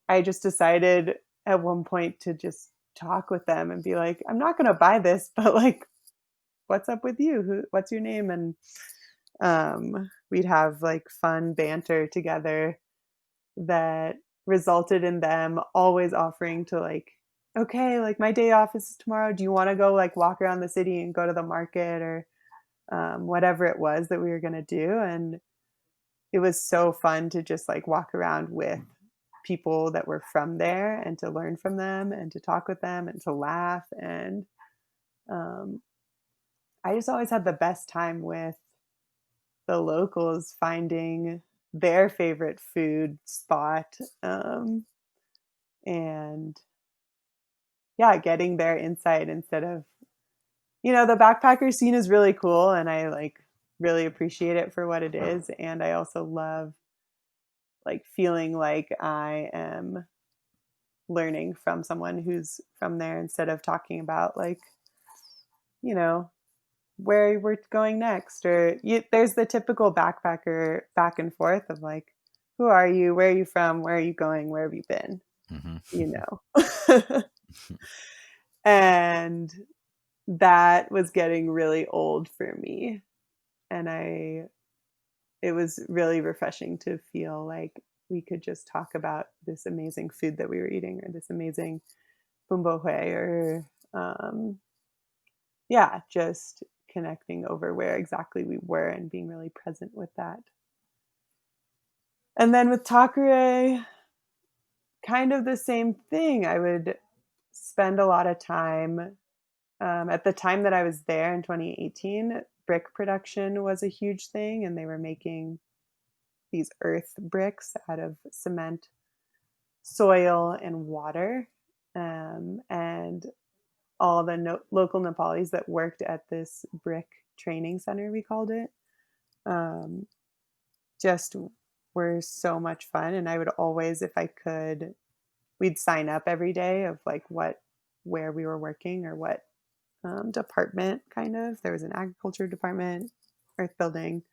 I just decided at one point to just talk with them and be like, I'm not going to buy this, but like, what's up with you? What's your name? And we'd have like fun banter together that resulted in them always offering to like, okay, like my day off is tomorrow. Do you want to go like walk around the city and go to the market, or whatever it was that we were going to do? And it was so fun to just like walk around with people that were from there and to learn from them and to talk with them and to laugh. And um, I just always had the best time with the locals finding their favorite food spot, and yeah, getting their insight instead of, the backpacker scene is really cool and I like really appreciate it for what it is. And I also love like feeling like I am learning from someone who's from there instead of talking about like, you know, where we're going next. Or there's the typical backpacker back and forth of like, who are you? Where are you from? Where are you going? Where have you been? Hmm. You know? And that was getting really old for me. And it was really refreshing to feel like we could just talk about this amazing food that we were eating, or this amazing bumbohe, or yeah, just connecting over where exactly we were and being really present with that. And then with Takure, kind of the same thing. I would spend a lot of time. At the time that I was there in 2018, brick production was a huge thing, and they were making these earth bricks out of cement, soil, and water. And all the local Nepalis that worked at this brick training center, we called it, um, just were so much fun. And I would always, if I could, we'd sign up every day of like where we were working, or what department. Kind of, there was an agriculture department, earth building,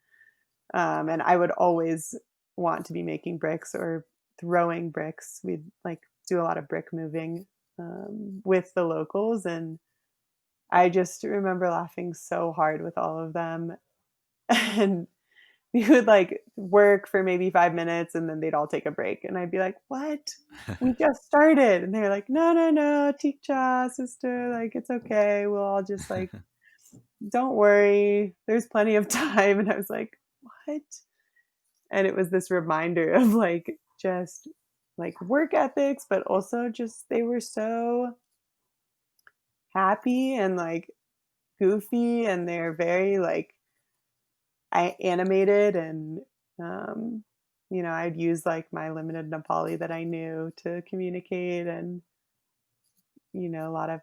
and I would always want to be making bricks or throwing bricks. We'd like do a lot of brick moving with the locals, and I just remember laughing so hard with all of them. And we would like work for maybe 5 minutes and then they'd all take a break. And I'd be like, what? We just started. And they're like, no, no, no, teacher, sister, like, it's okay. We'll all just like, don't worry. There's plenty of time. And I was like, what? And it was this reminder of like, just like work ethics, but also just they were so happy and like goofy, and they're very like animated. And um, I'd use like my limited Nepali that I knew to communicate, and a lot of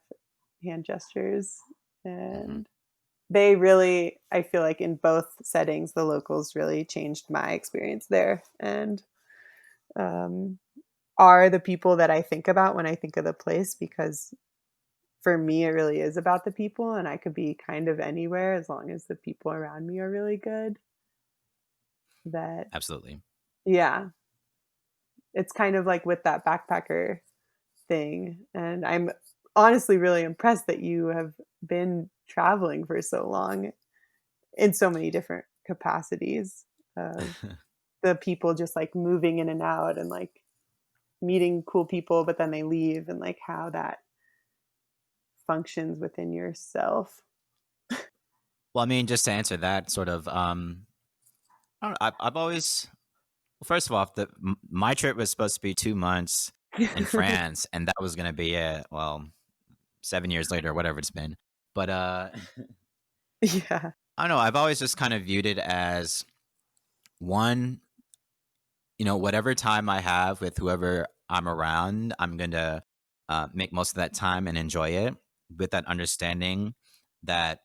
hand gestures. Hmm. And they really, I feel like in both settings, the locals really changed my experience there, and um, are the people that I think about when I think of the place, because for me, it really is about the people, and I could be kind of anywhere as long as the people around me are really good. That, Absolutely. yeah, it's kind of like with that backpacker thing. And I'm honestly really impressed that you have been traveling for so long in so many different capacities of the people just like moving in and out and like meeting cool people, but then they leave, and like how that functions within yourself. Well, I mean, just to answer that, sort of, I don't know, I've always First of all, my trip was supposed to be 2 months in France, and that was gonna be it. Well, 7 years later, whatever it's been. But Yeah. I don't know. I've always just kind of viewed it as one, whatever time I have with whoever I'm around, I'm gonna make most of that time and enjoy it with that understanding that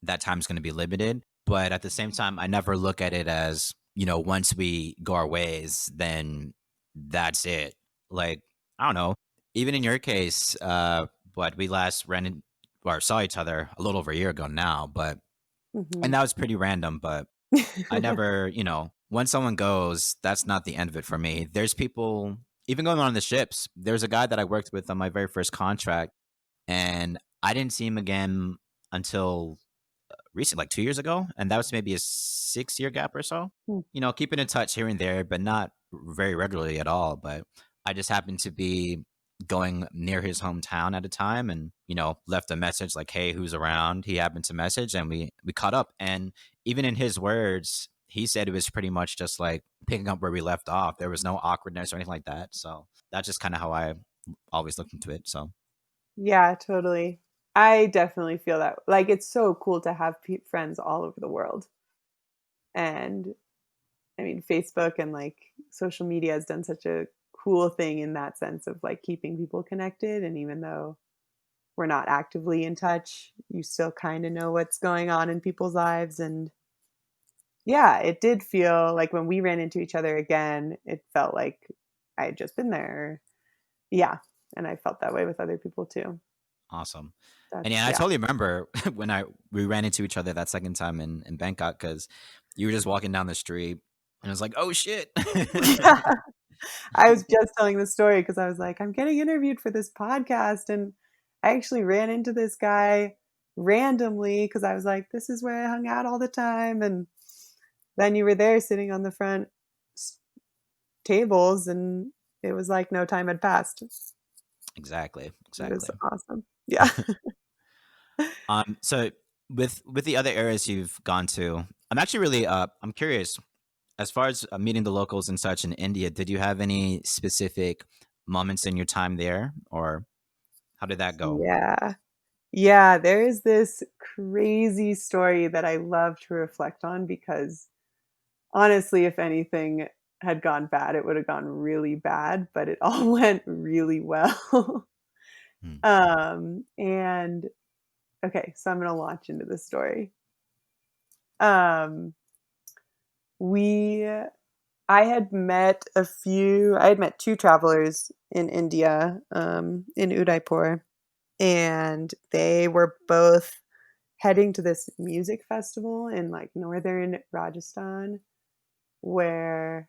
that time's going to be limited. But at the same time, I never look at it as, once we go our ways, then that's it. Like, I don't know. Even in your case, what we last ran or saw each other a little over a year ago now, but and Mhm. that was pretty random, but I never, once someone goes, that's not the end of it for me. There's people, even going on the ships, there's a guy that I worked with on my very first contract, and I didn't see him again until recent, like 2 years ago. And that was maybe a 6 year gap or so. Mm. Keeping in touch here and there, but not very regularly at all. But I just happened to be going near his hometown at a time and left a message like, hey, who's around? He happened to message and we caught up. And even in his words, he said it was pretty much just like picking up where we left off. There was no awkwardness or anything like that. So that's just kind of how I always looked into it. So Yeah, totally. I definitely feel that. Like, it's so cool to have friends all over the world. And I mean, Facebook and like social media has done such a cool thing in that sense of like keeping people connected. And even though we're not actively in touch, you still kind of know what's going on in people's lives. And yeah, it did feel like when we ran into each other again, it felt like I had just been there. Yeah. And I felt that way with other people too. awesome. And That's, yeah, I yeah. totally remember when we ran into each other that second time in Bangkok because you were just walking down the street and I was like, oh shit. I was just telling the story because I was like, I'm getting interviewed for this podcast. And I actually ran into this guy randomly because I was like, this is where I hung out all the time. And then you were there sitting on the front s- tables, and it was like no time had passed. Exactly. It was Exactly. awesome. Yeah. So with the other areas you've gone to, I'm actually really I'm curious as far as meeting the locals and such in India, did you have any specific moments in your time there or how did that go? Yeah. Yeah. There is this crazy story that I love to reflect on because honestly, if anything had gone bad, it would have gone really bad, but it all went really well. Hmm. And okay, so I'm gonna launch into the story. Um, we I had met 2 travelers in India, in Udaipur, and they were both heading to this music festival in, like, northern Rajasthan, where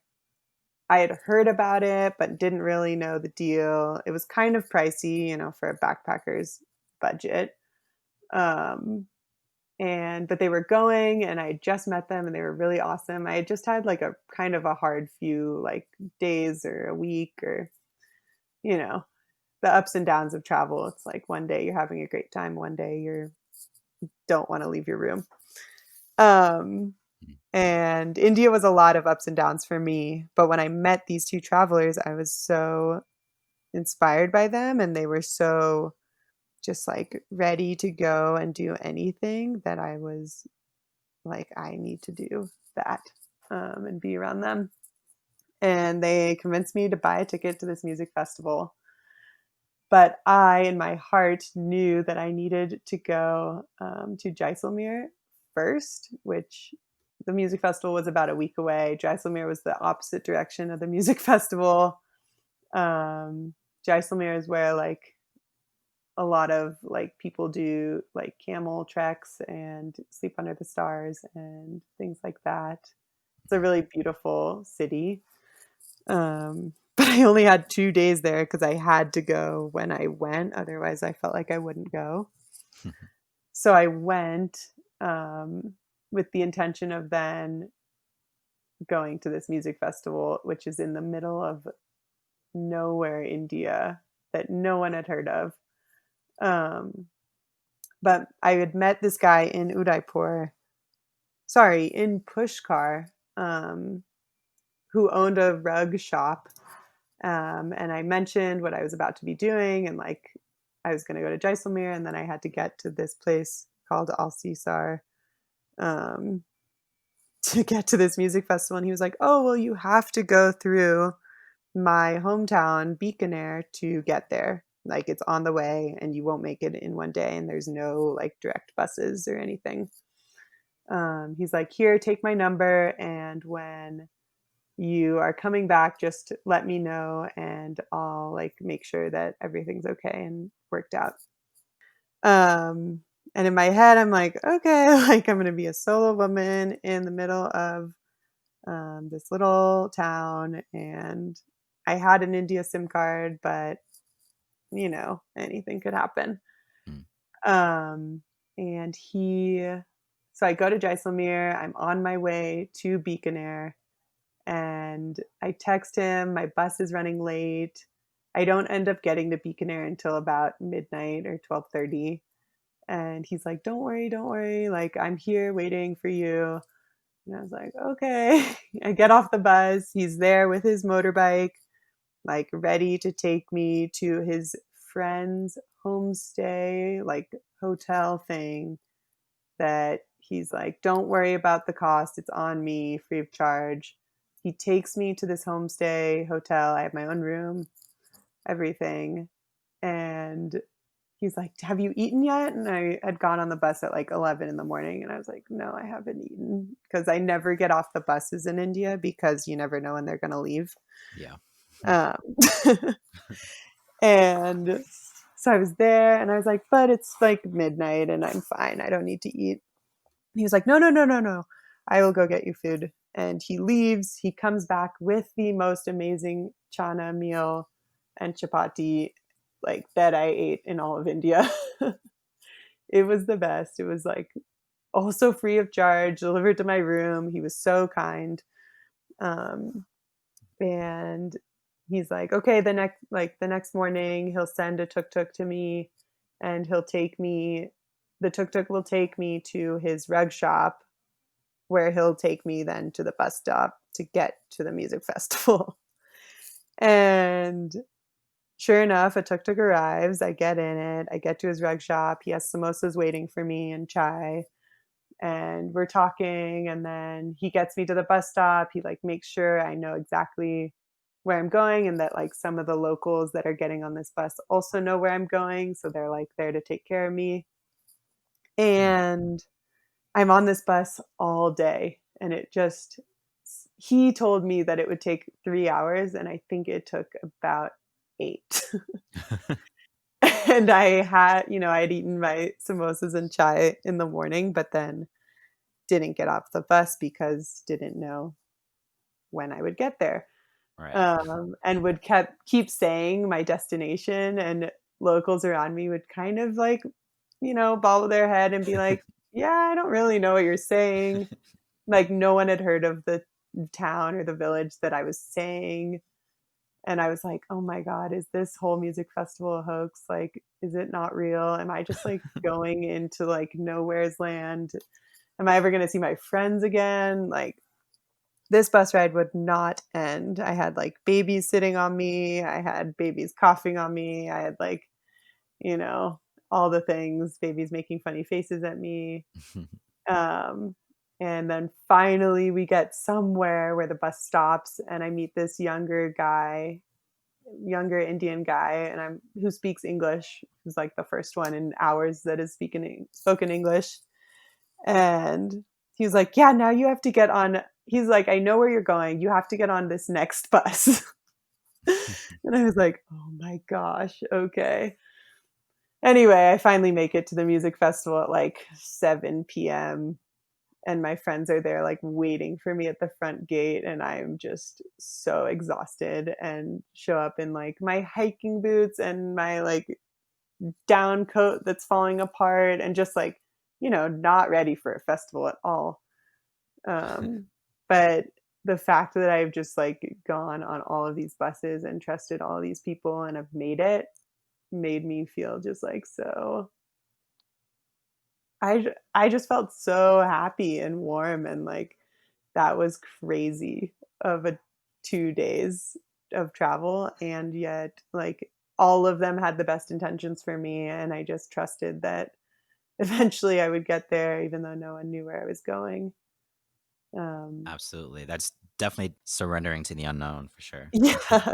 I had heard about it, but didn't really know the deal. It was kind of pricey, for a backpacker's budget. Um, but they were going and I had just met them and they were really awesome. I had just had like a kind of a hard few like days or a week or, you know, the ups and downs of travel. It's like one day you're having a great time, one day you don't want to leave your room. Um, and India was a lot of ups and downs for me. But when I met these 2 travelers, I was so inspired by them and they were so just like ready to go and do anything that I was like, I need to do that and be around them. And they convinced me to buy a ticket to this music festival. But I, in my heart, knew that I needed to go to Jaisalmer first, which the music festival was about a week away. Jaisalmer was the opposite direction of the music festival. Um, Jaisalmer is where like a lot of like people do like camel treks and sleep under the stars and things like that. It's a really beautiful city. But I only had 2 days there because I had to go when I went. Otherwise, I felt like I wouldn't go. So I went with the intention of then going to this music festival, which is in the middle of nowhere, India, that no one had heard of. Um, but I had met this guy in Udaipur, sorry, in Pushkar, um, who owned a rug shop. And I mentioned what I was about to be doing, and like I was going to go to Jaisalmer, and then I had to get to this place called Alcisar um, to get to this music festival. And he was like, "Oh, well, you have to go through my hometown, Bikaner, to get there. Like it's on the way, and you won't make it in one day. And there's no like direct buses or anything." He's like, "Here, take my number, and when you are coming back, just let me know, and I'll like make sure that everything's okay and worked out." Um, and in my head, I'm like, okay, like I'm gonna be a solo woman in the middle of this little town, and I had an India SIM card, but anything could happen. Mm. Um, and so I go to Jaisalmer. I'm on my way to Bikaner, and I text him, my bus is running late. I don't end up getting to Bikaner until about midnight or 12:30. And he's like, don't worry, like I'm here waiting for you." And I was like, "Okay." I get off the bus. He's there with his motorbike, like ready to take me to his friend's homestay, like hotel thing that he's like, "Don't worry about the cost. It's on me, free of charge." He takes me to this homestay hotel. I have my own room, everything. And he's like, "Have you eaten yet?" And I had gone on the bus at like 11 in the morning. And I was like, "No, I haven't eaten." Because I never get off the buses in India because you never know when they're going to leave. Yeah. Um, and so I was there and I was like, "But it's like midnight and I'm fine. I don't need to eat." And he was like, "No, no, no, no, no. I will go get you food." And he leaves. He comes back with the most amazing chana meal and chapati like that I ate in all of India. It was the best. It was like also free of charge, delivered to my room. He was so kind. Um, and he's like, "Okay, the next morning he'll send a tuk-tuk to me and he'll take me the tuk-tuk will take me to his rug shop where he'll take me then to the bus stop to get to the music festival." And sure enough, a tuk-tuk arrives. I get in it. I get to his rug shop. He has samosas waiting for me and chai. And we're talking, and then he gets me to the bus stop. He like makes sure I know exactly where I'm going, and that like some of the locals that are getting on this bus also know where I'm going, so they're like there to take care of me. Mm. And I'm on this bus all day, and he told me that it would take 3 hours, and I think it took about 8. And I'd eaten my samosas and chai in the morning, but then didn't get off the bus because didn't know when I would get there. Right. And would keep saying my destination, and locals around me would kind of like, bobble their head and be like, "Yeah, I don't really know what you're saying." Like no one had heard of the town or the village that I was saying. And I was like, "Oh my God, is this whole music festival a hoax? Like, is it not real? Am I just like going into like nowhere's land? Am I ever going to see my friends again?" Like, this bus ride would not end. I had like babies sitting on me. I had babies coughing on me. I had like, you know, all the things, babies making funny faces at me. Um, and then finally we get somewhere where the bus stops and I meet this younger Indian guy, and who speaks English, who's like the first one in hours that is spoken English. And he was like, "Yeah, now you have to get on." He's like, "I know where you're going. You have to get on this next bus." And I was like, "Oh my gosh, okay." Anyway, I finally make it to the music festival at like 7 p.m. and my friends are there like waiting for me at the front gate, and I'm just so exhausted and show up in like my hiking boots and my like down coat that's falling apart and just like, not ready for a festival at all. But the fact that I've just like gone on all of these buses and trusted all these people and have made it made me feel just like so I just felt so happy and warm, and like that was crazy of a 2 days of travel, and yet, like, all of them had the best intentions for me, and I just trusted that eventually I would get there even though no one knew where I was going. Um, Absolutely. That's definitely surrendering to the unknown for sure. yeah,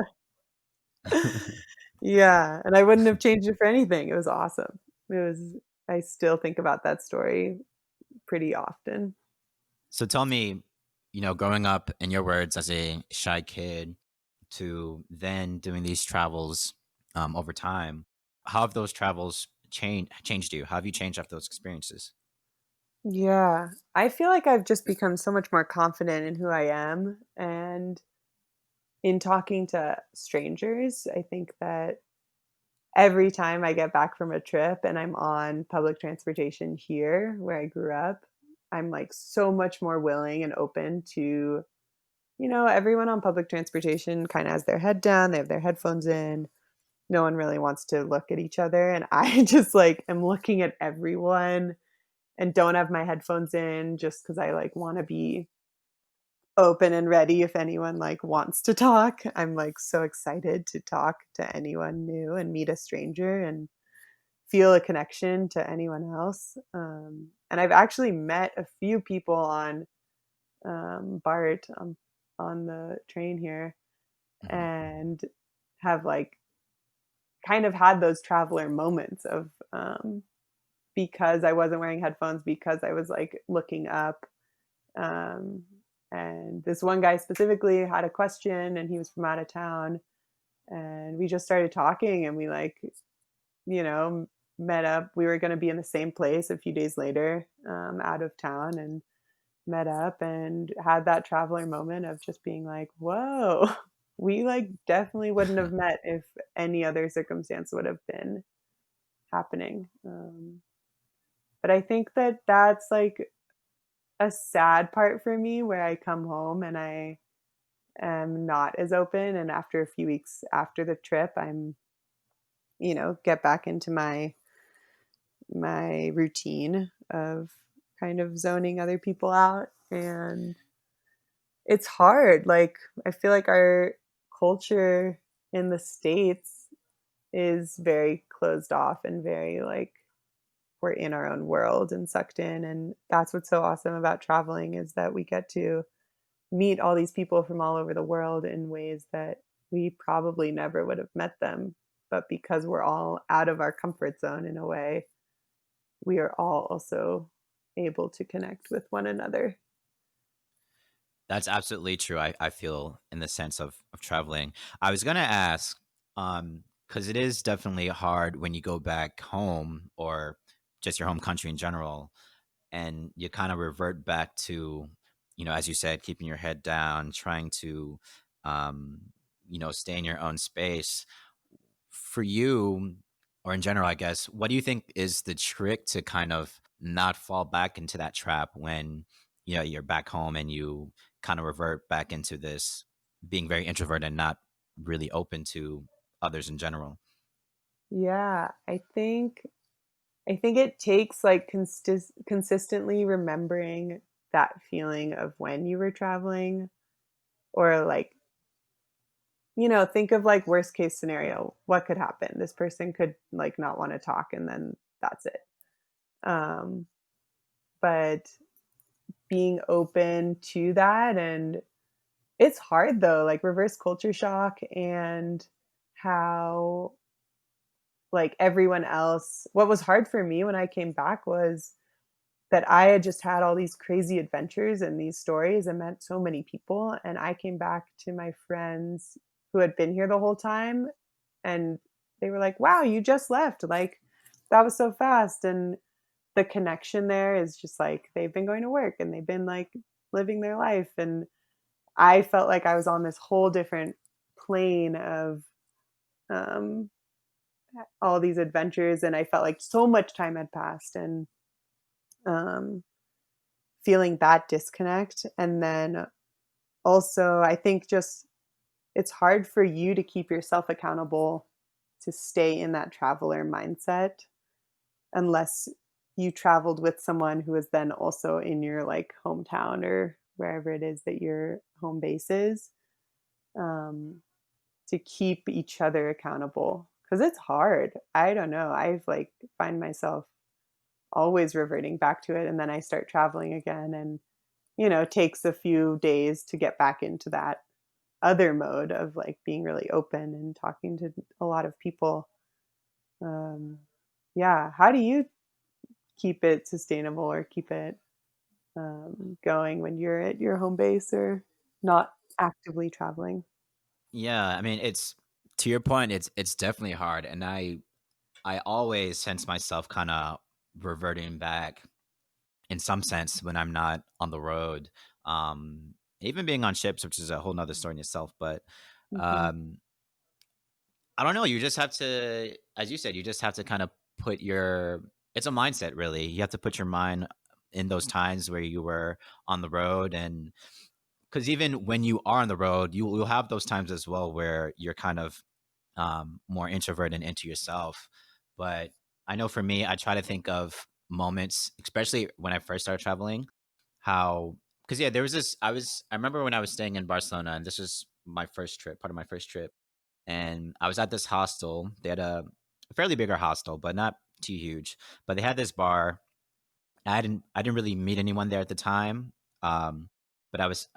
yeah, and I wouldn't have changed it for anything. It was awesome. It was I still think about that story pretty often. So tell me, growing up, in your words, as a shy kid to then doing these travels over time, how have those travels changed you? How have you changed after those experiences? Yeah, I feel like I've just become so much more confident in who I am, and in talking to strangers, I think that every time I get back from a trip and I'm on public transportation here where I grew up, I'm, like, so much more willing and open to everyone on public transportation kinda has their head down, they have their headphones in, no one really wants to look at each other, and I just, like, am looking at everyone and don't have my headphones in just because I, like, wanna be open and ready if anyone, like, wants to talk. I'm, like, so excited to talk to anyone new and meet a stranger and feel a connection to anyone else. And I've actually met a few people on, BART, on the train here, Mhm. and have, like, kind of had those traveler moments of, because I wasn't wearing headphones, because I was, like, looking up. Um, and this one guy specifically had a question, and he was from out of town, and we just started talking, and we, like, you know, met up. We were going to be in the same place a few days later, out of town, and met up and had that traveler moment of just being like, whoa, we, like, definitely wouldn't have met if any other circumstance would have been happening. But I think that that's, like, a sad part for me where I come home and I am not as open, and after a few weeks after the trip, I'm, get back into my routine of kind of zoning other people out, and it's hard. Like, I feel like our culture in the States is very closed off and very, like, we're in our own world and sucked in, and that's what's so awesome about traveling is that we get to meet all these people from all over the world in ways that we probably never would have met them. But because we're all out of our comfort zone in a way, we are all also able to connect with one another. That's absolutely true. I feel in the sense of traveling. I was gonna ask, because it is definitely hard when you go back home or just your home country in general, and you kind of revert back to, as you said, keeping your head down, trying to, um, stay in your own space. For you, or in general, I guess, what do you think is the trick to kind of not fall back into that trap when, you're back home and you kind of revert back into this being very introverted and not really open to others in general? Yeah, I think it takes, like, consistently remembering that feeling of when you were traveling, or, like, think of, like, worst case scenario. What could happen? This person could, like, not wanna talk, and then that's it. Um, but being open to that, and it's hard though, like, reverse culture shock, and how, like, everyone else what was hard for me when I came back was that I had just had all these crazy adventures and these stories and met so many people, and I came back to my friends who had been here the whole time, and they were like, "Wow, you just left, like, that was so fast," and the connection there is just, like, they've been going to work, and they've been, like, living their life, and I felt like I was on this whole different plane of, um, all these adventures, and I felt like so much time had passed, and, um, feeling that disconnect, and then also, I think just it's hard for you to keep yourself accountable to stay in that traveler mindset unless you traveled with someone who is then also in your, like, hometown or wherever it is that your home base is. um, to keep each other accountable because it's hard. I don't know. I've like find myself always reverting back to it, and then I start traveling again, and takes a few days to get back into that other mode of like being really open and talking to a lot of people. Um, yeah, how do you keep it sustainable or keep it going when you're at your home base or not actively traveling? Yeah, I mean, it's to your point, it's definitely hard, and I always sense myself kind of reverting back in some sense when I'm not on the road. Um, Even being on ships, which is a whole nother story in itself, but Mhm. um, I don't know. You just have to, as you said, you just have to kind of put your. It's a mindset, really. You have to put your mind in those times where you were on the road, and because even when you are on the road, you'll have those times as well where you're kind of more introverted and into yourself. But I know for me, I try to think of moments, especially when I first started traveling, how because yeah, there was this. I remember when I was staying in Barcelona, and this was my first trip, part of my first trip, and I was at this hostel. They had a fairly bigger hostel, but not too huge. But they had this bar. I didn't really meet anyone there at the time. Um, but I was,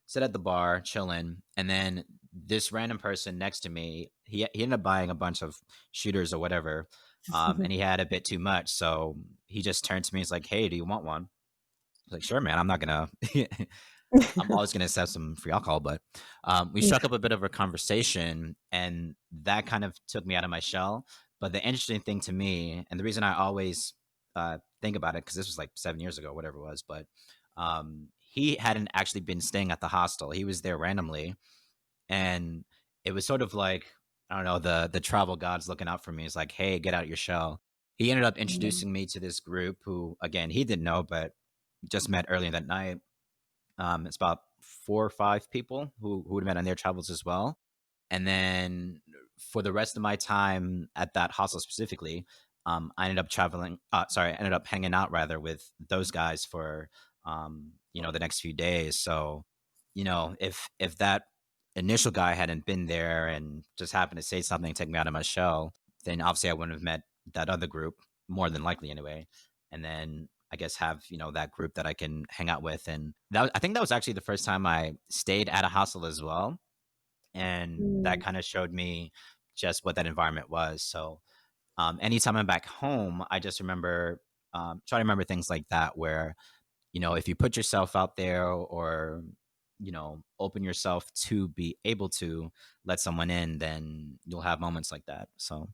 sit at the bar chilling, and then this random person next to me, he ended up buying a bunch of shooters or whatever, and he had a bit too much, so he just turned to me. He's like, "Hey, do you want one?" I was like, "Sure, man. I'm not gonna." I'm always gonna have some free alcohol, but we Yeah. struck up a bit of a conversation, and that kind of took me out of my shell. But the interesting thing to me, and the reason I always think about it, because this was like 7 years ago, whatever it was, but he hadn't actually been staying at the hostel. He was there randomly, and it was sort of like, I don't know, the travel gods looking out for me. It's like, hey, get out your shell. He ended up Mm. introducing me to this group who, again, he didn't know, but just met earlier that night. It's about 4 or 5 people who had met on their travels as well. And then for the rest of my time at that hostel specifically, I ended up traveling. Sorry, I ended up hanging out rather with those guys for the next few days. So, if that initial guy hadn't been there and just happened to say something, take me out of my shell, then obviously I wouldn't have met that other group, more than likely anyway. And then I guess have that group that I can hang out with, and I think that was actually the first time I stayed at a hostel as well, and that Mm. kind of showed me just what that environment was. So anytime I'm back home, I just remember try to remember things like that, where if you put yourself out there, or open yourself to be able to let someone in, then you'll have moments like that. So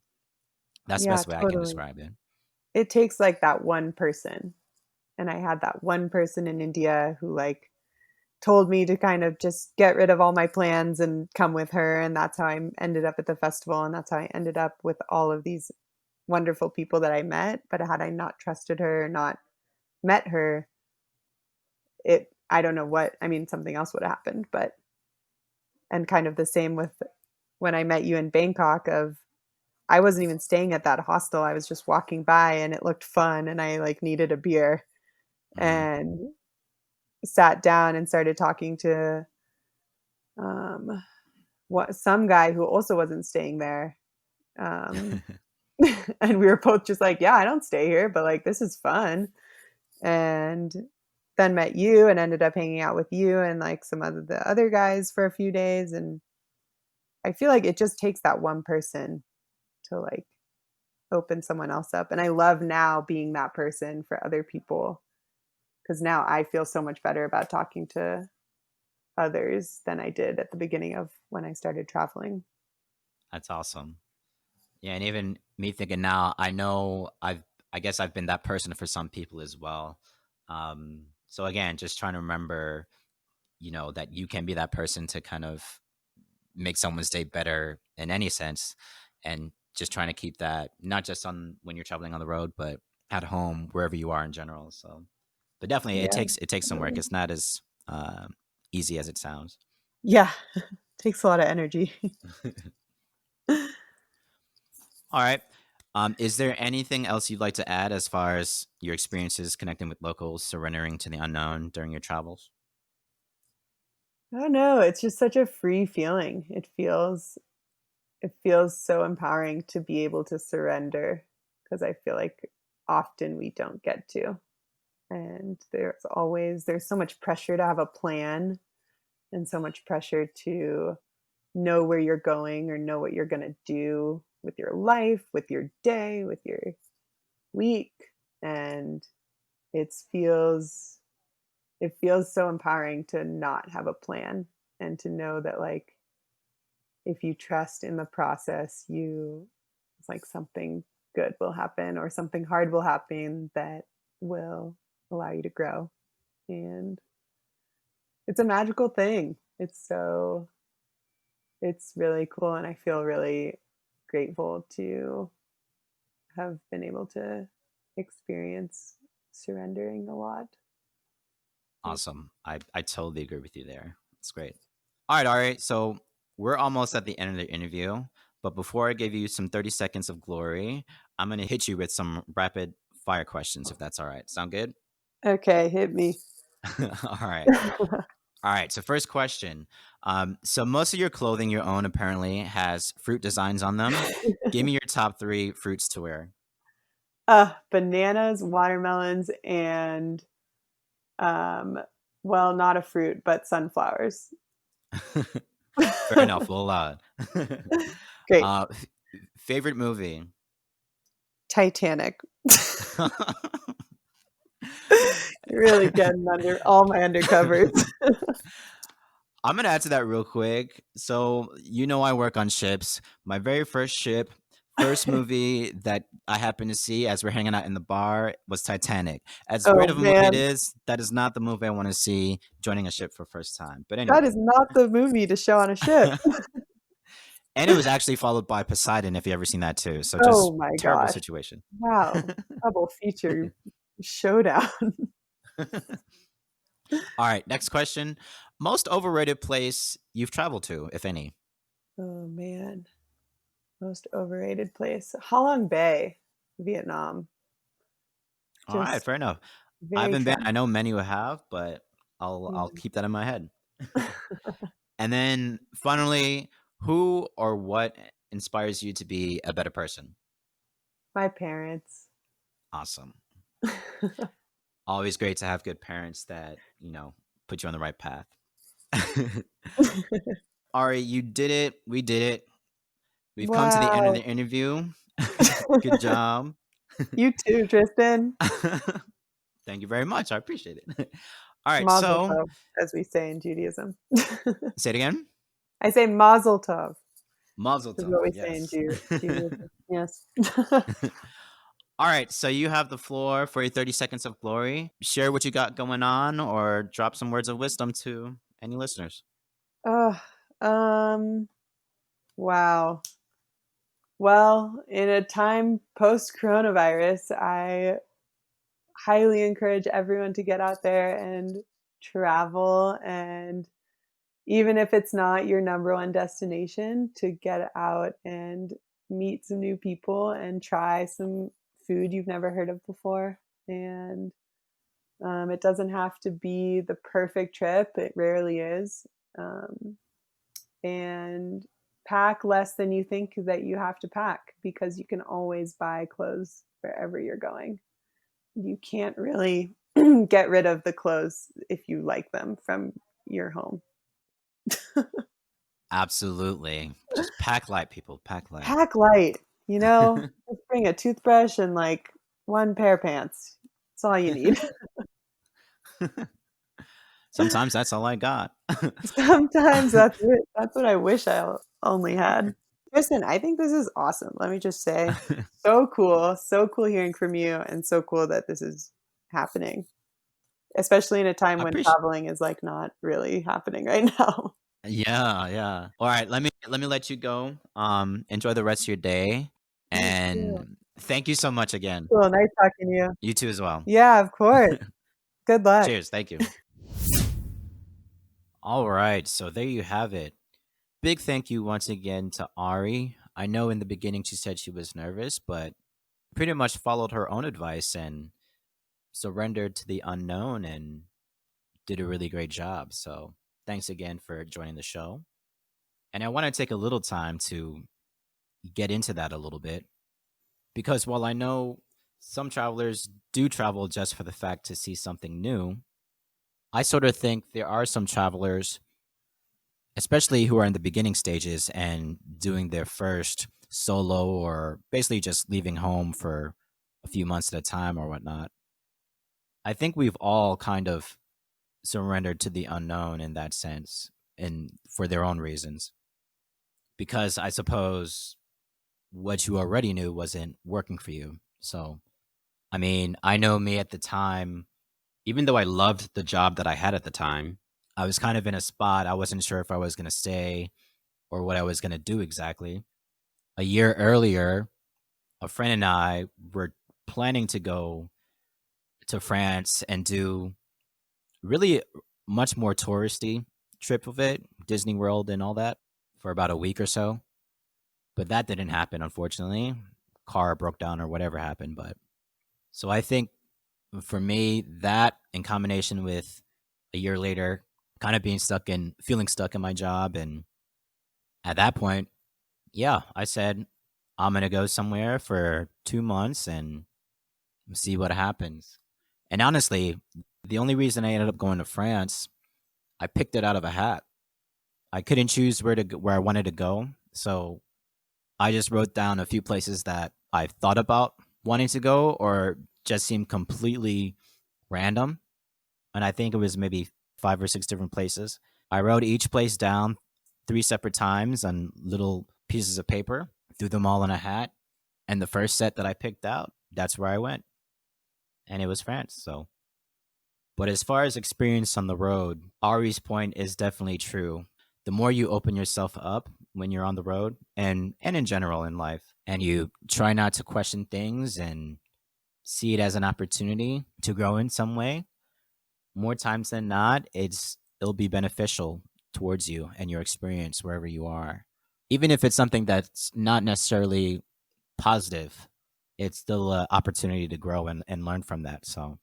that's the Yeah, best way I can totally. describe it. It takes like that one person. And I had that one person in India who like told me to kind of just get rid of all my plans and come with her. And that's how I ended up at the festival. And that's how I ended up with all of these wonderful people that I met. But had I not trusted her, not met her, I don't know what, I mean, something else would have happened. But, and kind of the same with when I met you in Bangkok of, I wasn't even staying at that hostel. I was just walking by and it looked fun and I like needed a beer Hmm. and sat down and started talking to um what some guy who also wasn't staying there. Um and we were both just like, yeah, I don't stay here, but like this is fun. And then met you and ended up hanging out with you and like some of the other guys for a few days. And I feel like it just takes that one person to like open someone else up. And I love now being that person for other people because now I feel so much better about talking to others than I did at the beginning of when I started traveling. That's awesome. Yeah, and even me thinking now, I know I guess I've been that person for some people as well. So again, just trying to remember, that you can be that person to kind of make someone's day better in any sense, and just trying to keep that not just on when you're traveling on the road, but at home, wherever you are in general. So, but definitely, it Yeah, takes some work. totally. It's not as easy as it sounds. Yeah, takes a lot of energy. All right. Is there anything else you'd like to add as far as your experiences connecting with locals, surrendering to the unknown during your travels? I don't know, it's just such a free feeling. It feels so empowering to be able to surrender because I feel like often we don't get to. And there's so much pressure to have a plan and so much pressure to know where you're going or know what you're going to do with your life, with your day, with your week. And it feels it feels so empowering to not have a plan and to know that like if you trust in the process, you it's like something good will happen or something hard will happen that will allow you to grow. And it's a magical thing. It's really cool and I feel really grateful to have been able to experience surrendering a lot. Yeah. Awesome. I totally agree with you there. It's great. All right. So we're almost at the end of the interview. But before I give you some 30 seconds of glory, I'm going to hit you with some rapid fire questions, if that's all right. Sound good? Okay, hit me. All right. All right. So, first question. So, most of your clothing you own apparently has fruit designs on them. Give me your top three fruits to wear. Bananas, watermelons, and um, well, not a fruit, but sunflowers. Fair enough. Well, Great. uh, favorite movie? Titanic. You're really getting under all my undercovers. I'm gonna add to that real quick. So I work on ships. My very first ship, first movie that I happened to see as we're hanging out in the bar was Titanic. As great Oh, of a movie it man. is, that is not the movie I want to see joining a ship for first time. But That is anyway, not the movie to show on a ship. and it was actually followed by Poseidon. If you ever seen that too, so just Oh my terrible gosh. situation. Wow. Double feature showdown. All right, next question. Most overrated place you've traveled to, if any. Oh, man. Most overrated place. Halong Bay, Vietnam. All right, Just fair enough. I very haven't been. tragic. I know many who have, but I'll Yeah. keep that in my head. And then finally, who or what inspires you to be a better person? My parents. Awesome. Always great to have good parents that, put you on the right path. Ari, you did it. We did it. We've come to the end of the Wow. interview. Good job. You too, Tristan. Thank you very much. I appreciate it. All right. Mazel So tov, as we say in Judaism. say it again. I say mazel tov, Mazel is tov. what we say in Yes. Judaism. Yes. All right, so you have the floor for your 30 seconds of glory. Share what you got going on or drop some words of wisdom to any listeners. Oh, um, wow. Well, in a time post coronavirus, I highly encourage everyone to get out there and travel. And even if it's not your number one destination, to get out and meet some new people and try some food you've never heard of before. And it doesn't have to be the perfect trip, it rarely is. Um, and pack less than you think that you have to pack because you can always buy clothes wherever you're going. You can't really get rid of the clothes if you like them from your home. Absolutely. Just pack light, people. Pack light. Pack light, just bring a toothbrush and like one pair of pants. That's all you need. Sometimes that's all I got. Sometimes that's what I wish I only had. Listen, I think this is awesome. Let me just say, so cool hearing from you, and so cool that this is happening, especially in a time I when appreciate. traveling is like not really happening right now. Yeah, yeah. All right, let me let you go. Enjoy the rest of your day, You too. and thank you so much again. Cool, nice talking to you. You too as well. Yeah, of course. Good luck. Cheers. Thank you. All right, so there you have it. Big thank you once again to Ari. I know in the beginning she said she was nervous, but pretty much followed her own advice and surrendered to the unknown and did a really great job. So thanks again for joining the show. And I want to take a little time to get into that a little bit because while I know some travelers do travel just for the fact to see something new, I sort of think there are some travelers, especially who are in the beginning stages and doing their first solo or basically just leaving home for a few months at a time or whatnot. I think we've all kind of surrendered to the unknown in that sense and for their own reasons. Because I suppose what you already knew wasn't working for you. So, I mean, I know me at the time, even though I loved the job that I had at the time, I was kind of in a spot. I wasn't sure if I was going to stay or what I was going to do exactly. A year earlier, a friend and I were planning to go to France and do really much more touristy trip of it, Disney World and all that for about a week or so. But that didn't happen, unfortunately. Car broke down or whatever happened. But so I think for me, that in combination with a year later, kind of feeling stuck in my job. And at that point, yeah, I said, I'm going to go somewhere for 2 months and see what happens. And honestly, the only reason I ended up going to France, I picked it out of a hat. I couldn't choose where I wanted to go. So I just wrote down a few places that I thought about wanting to go or just seemed completely random. And I think it was maybe 5 or 6 different places. I wrote each place down 3 separate times on little pieces of paper, threw them all in a hat. And the first set that I picked out, that's where I went. And it was France. So, but as far as experience on the road, Ari's point is definitely true. The more you open yourself up when you're on the road and in general in life, and you try not to question things and see it as an opportunity to grow in some way, more times than not, it'll be beneficial towards you and your experience wherever you are. Even if it's something that's not necessarily positive, it's still an opportunity to grow and learn from that. So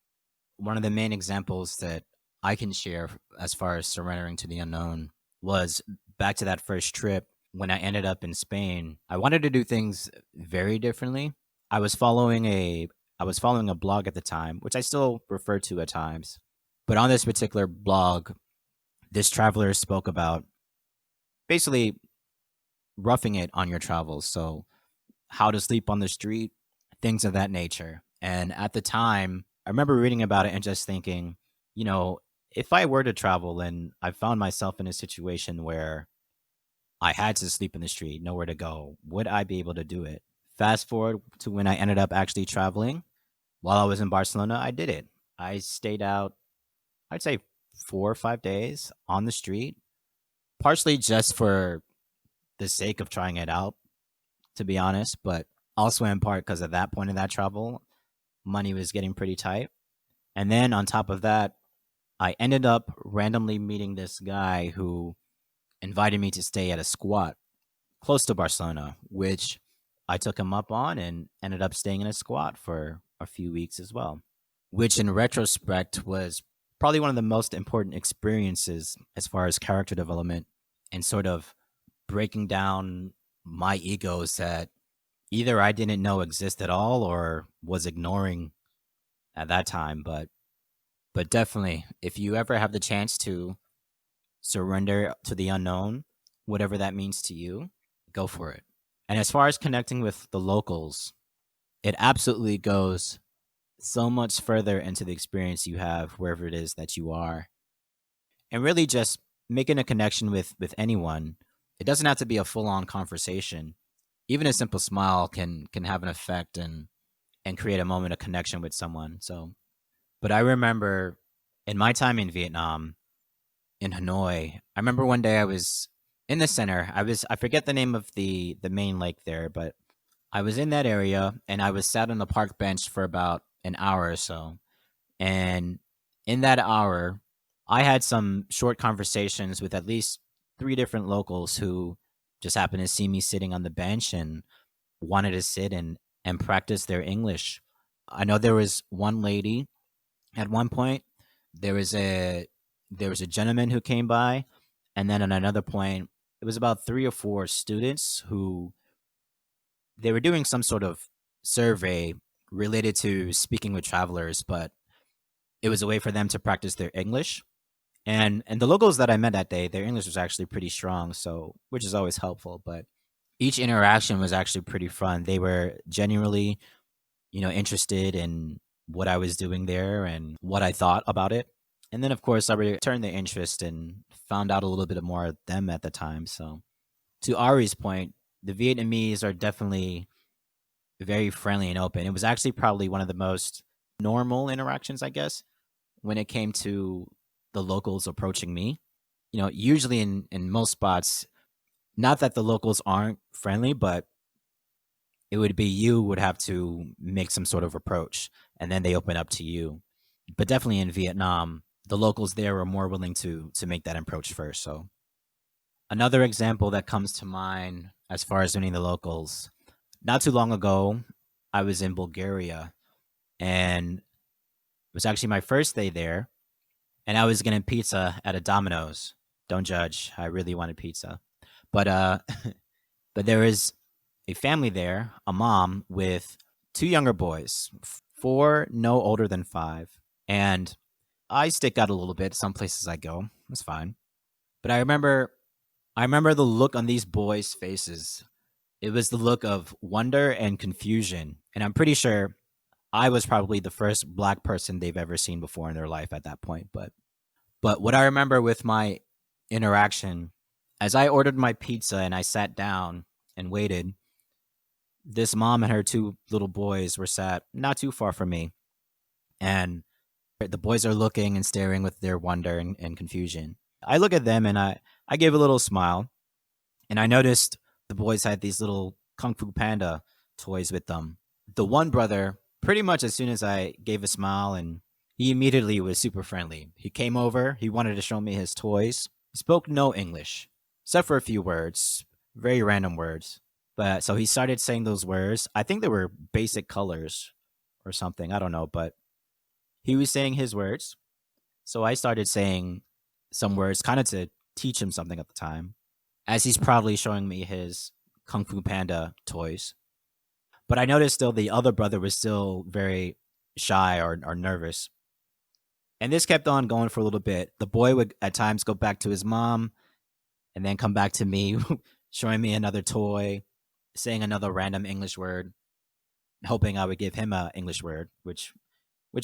one of the main examples that I can share as far as surrendering to the unknown was back to that first trip when I ended up in Spain. I wanted to do things very differently. I was following a blog at the time, which I still refer to at times. But on this particular blog, this traveler spoke about basically roughing it on your travels. So how to sleep on the street, things of that nature. And at the time, I remember reading about it and just thinking, you know, if I were to travel and I found myself in a situation where I had to sleep in the street, nowhere to go, would I be able to do it? Fast forward to when I ended up actually traveling. While I was in Barcelona, I did it. I stayed out, I'd say 4 or 5 days on the street, partially just for the sake of trying it out, to be honest, but also in part because at that point in that travel, money was getting pretty tight. And then on top of that, I ended up randomly meeting this guy who invited me to stay at a squat close to Barcelona, which I took him up on and ended up staying in a squat for a few weeks as well, which in retrospect was probably one of the most important experiences as far as character development and sort of breaking down my egos that either I didn't know exist at all or was ignoring at that time. But definitely, if you ever have the chance to surrender to the unknown, whatever that means to you, go for it. And as far as connecting with the locals, it absolutely goes so much further into the experience you have wherever it is that you are. And really just making a connection with anyone. It doesn't have to be a full-on conversation. Even a simple smile can have an effect and create a moment of connection with someone. So, but I remember in my time in Vietnam, in Hanoi, I remember one day I was in the center. I forget the name of the main lake there, but I was in that area and I was sat on the park bench for about an hour or so. And in that hour, I had some short conversations with at least 3 different locals who just happened to see me sitting on the bench and wanted to sit and practice their English. I know there was one lady at one point, there was a there was a gentleman who came by, and then at another point, it was about 3 or 4 students who they were doing some sort of survey related to speaking with travelers, but it was a way for them to practice their English. And the locals that I met that day, their English was actually pretty strong, so which is always helpful. But each interaction was actually pretty fun. They were genuinely, interested in what I was doing there and what I thought about it. And then, of course, I returned their interest and found out a little bit more of them at the time. So, to Ari's point, the Vietnamese are definitely very friendly and open. It was actually probably one of the most normal interactions, I guess, when it came to the locals approaching me. Usually in most spots, not that the locals aren't friendly, but it would be you would have to make some sort of approach and then they open up to you. But definitely in Vietnam, the locals there were more willing to make that approach first. So another example that comes to mind as far as meeting the locals, not too long ago, I was in Bulgaria and it was actually my first day there. And I was getting pizza at a Domino's. Don't judge. I really wanted pizza. But but there was a family there, a mom with 2 younger boys, 4 no older than 5. And I stick out a little bit some places I go. It's fine. But I remember the look on these boys' faces. It was the look of wonder and confusion. And I'm pretty sure I was probably the first Black person they've ever seen before in their life at that point. But what I remember with my interaction, as I ordered my pizza and I sat down and waited, this mom and her 2 little boys were sat not too far from me. And the boys are looking and staring with their wonder and confusion. I look at them and I gave a little smile. And I noticed the boys had these little Kung Fu Panda toys with them. The one brother, pretty much as soon as I gave a smile, and he immediately was super friendly. He came over. He wanted to show me his toys. He spoke no English, except for a few words, very random words. But so he started saying those words. I think they were basic colors or something. I don't know. But he was saying his words. So I started saying some words kind of to teach him something at the time, as he's probably showing me his Kung Fu Panda toys. But I noticed still the other brother was still very shy or nervous. And this kept on going for a little bit. The boy would at times go back to his mom and then come back to me, showing me another toy, saying another random English word, hoping I would give him an English word, which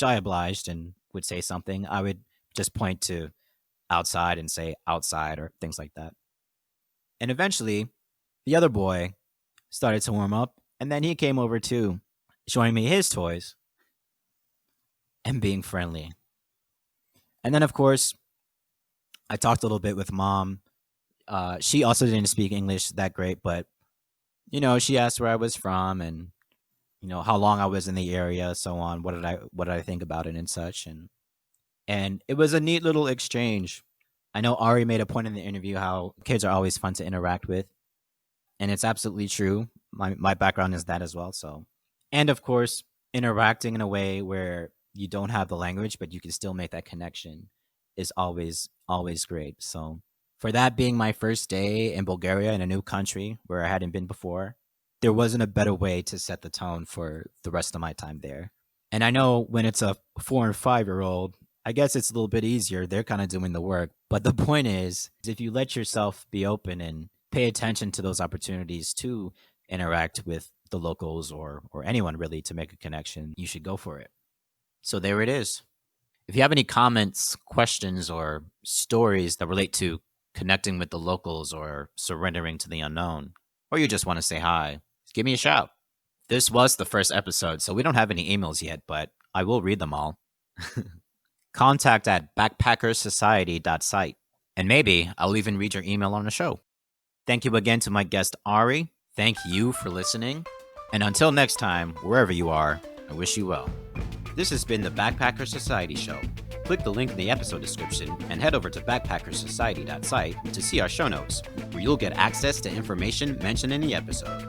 I obliged and would say something. I would just point to outside and say outside or things like that. And eventually, the other boy started to warm up, and then he came over too, showing me his toys and being friendly. And then, of course, I talked a little bit with mom. She also didn't speak English that great, but, she asked where I was from and, how long I was in the area, so on. What did I think about it and such. And it was a neat little exchange. I know Ari made a point in the interview how kids are always fun to interact with. And it's absolutely true. My background is that as well. So, and of course, interacting in a way where you don't have the language, but you can still make that connection is always great. So for that being my first day in Bulgaria, in a new country where I hadn't been before, there wasn't a better way to set the tone for the rest of my time there. And I know when it's a 4 and 5-year-old, I guess it's a little bit easier. They're kind of doing the work. But the point is if you let yourself be open and pay attention to those opportunities to interact with the locals or anyone really to make a connection, you should go for it. So there it is. If you have any comments, questions, or stories that relate to connecting with the locals or surrendering to the unknown, or you just want to say hi, give me a shout. This was the first episode, so we don't have any emails yet, but I will read them all. Contact at backpackersociety.site, and maybe I'll even read your email on the show. Thank you again to my guest, Ari. Thank you for listening. And until next time, wherever you are, I wish you well. This has been the Backpacker Society Show. Click the link in the episode description and head over to backpackersociety.site to see our show notes, where you'll get access to information mentioned in the episode.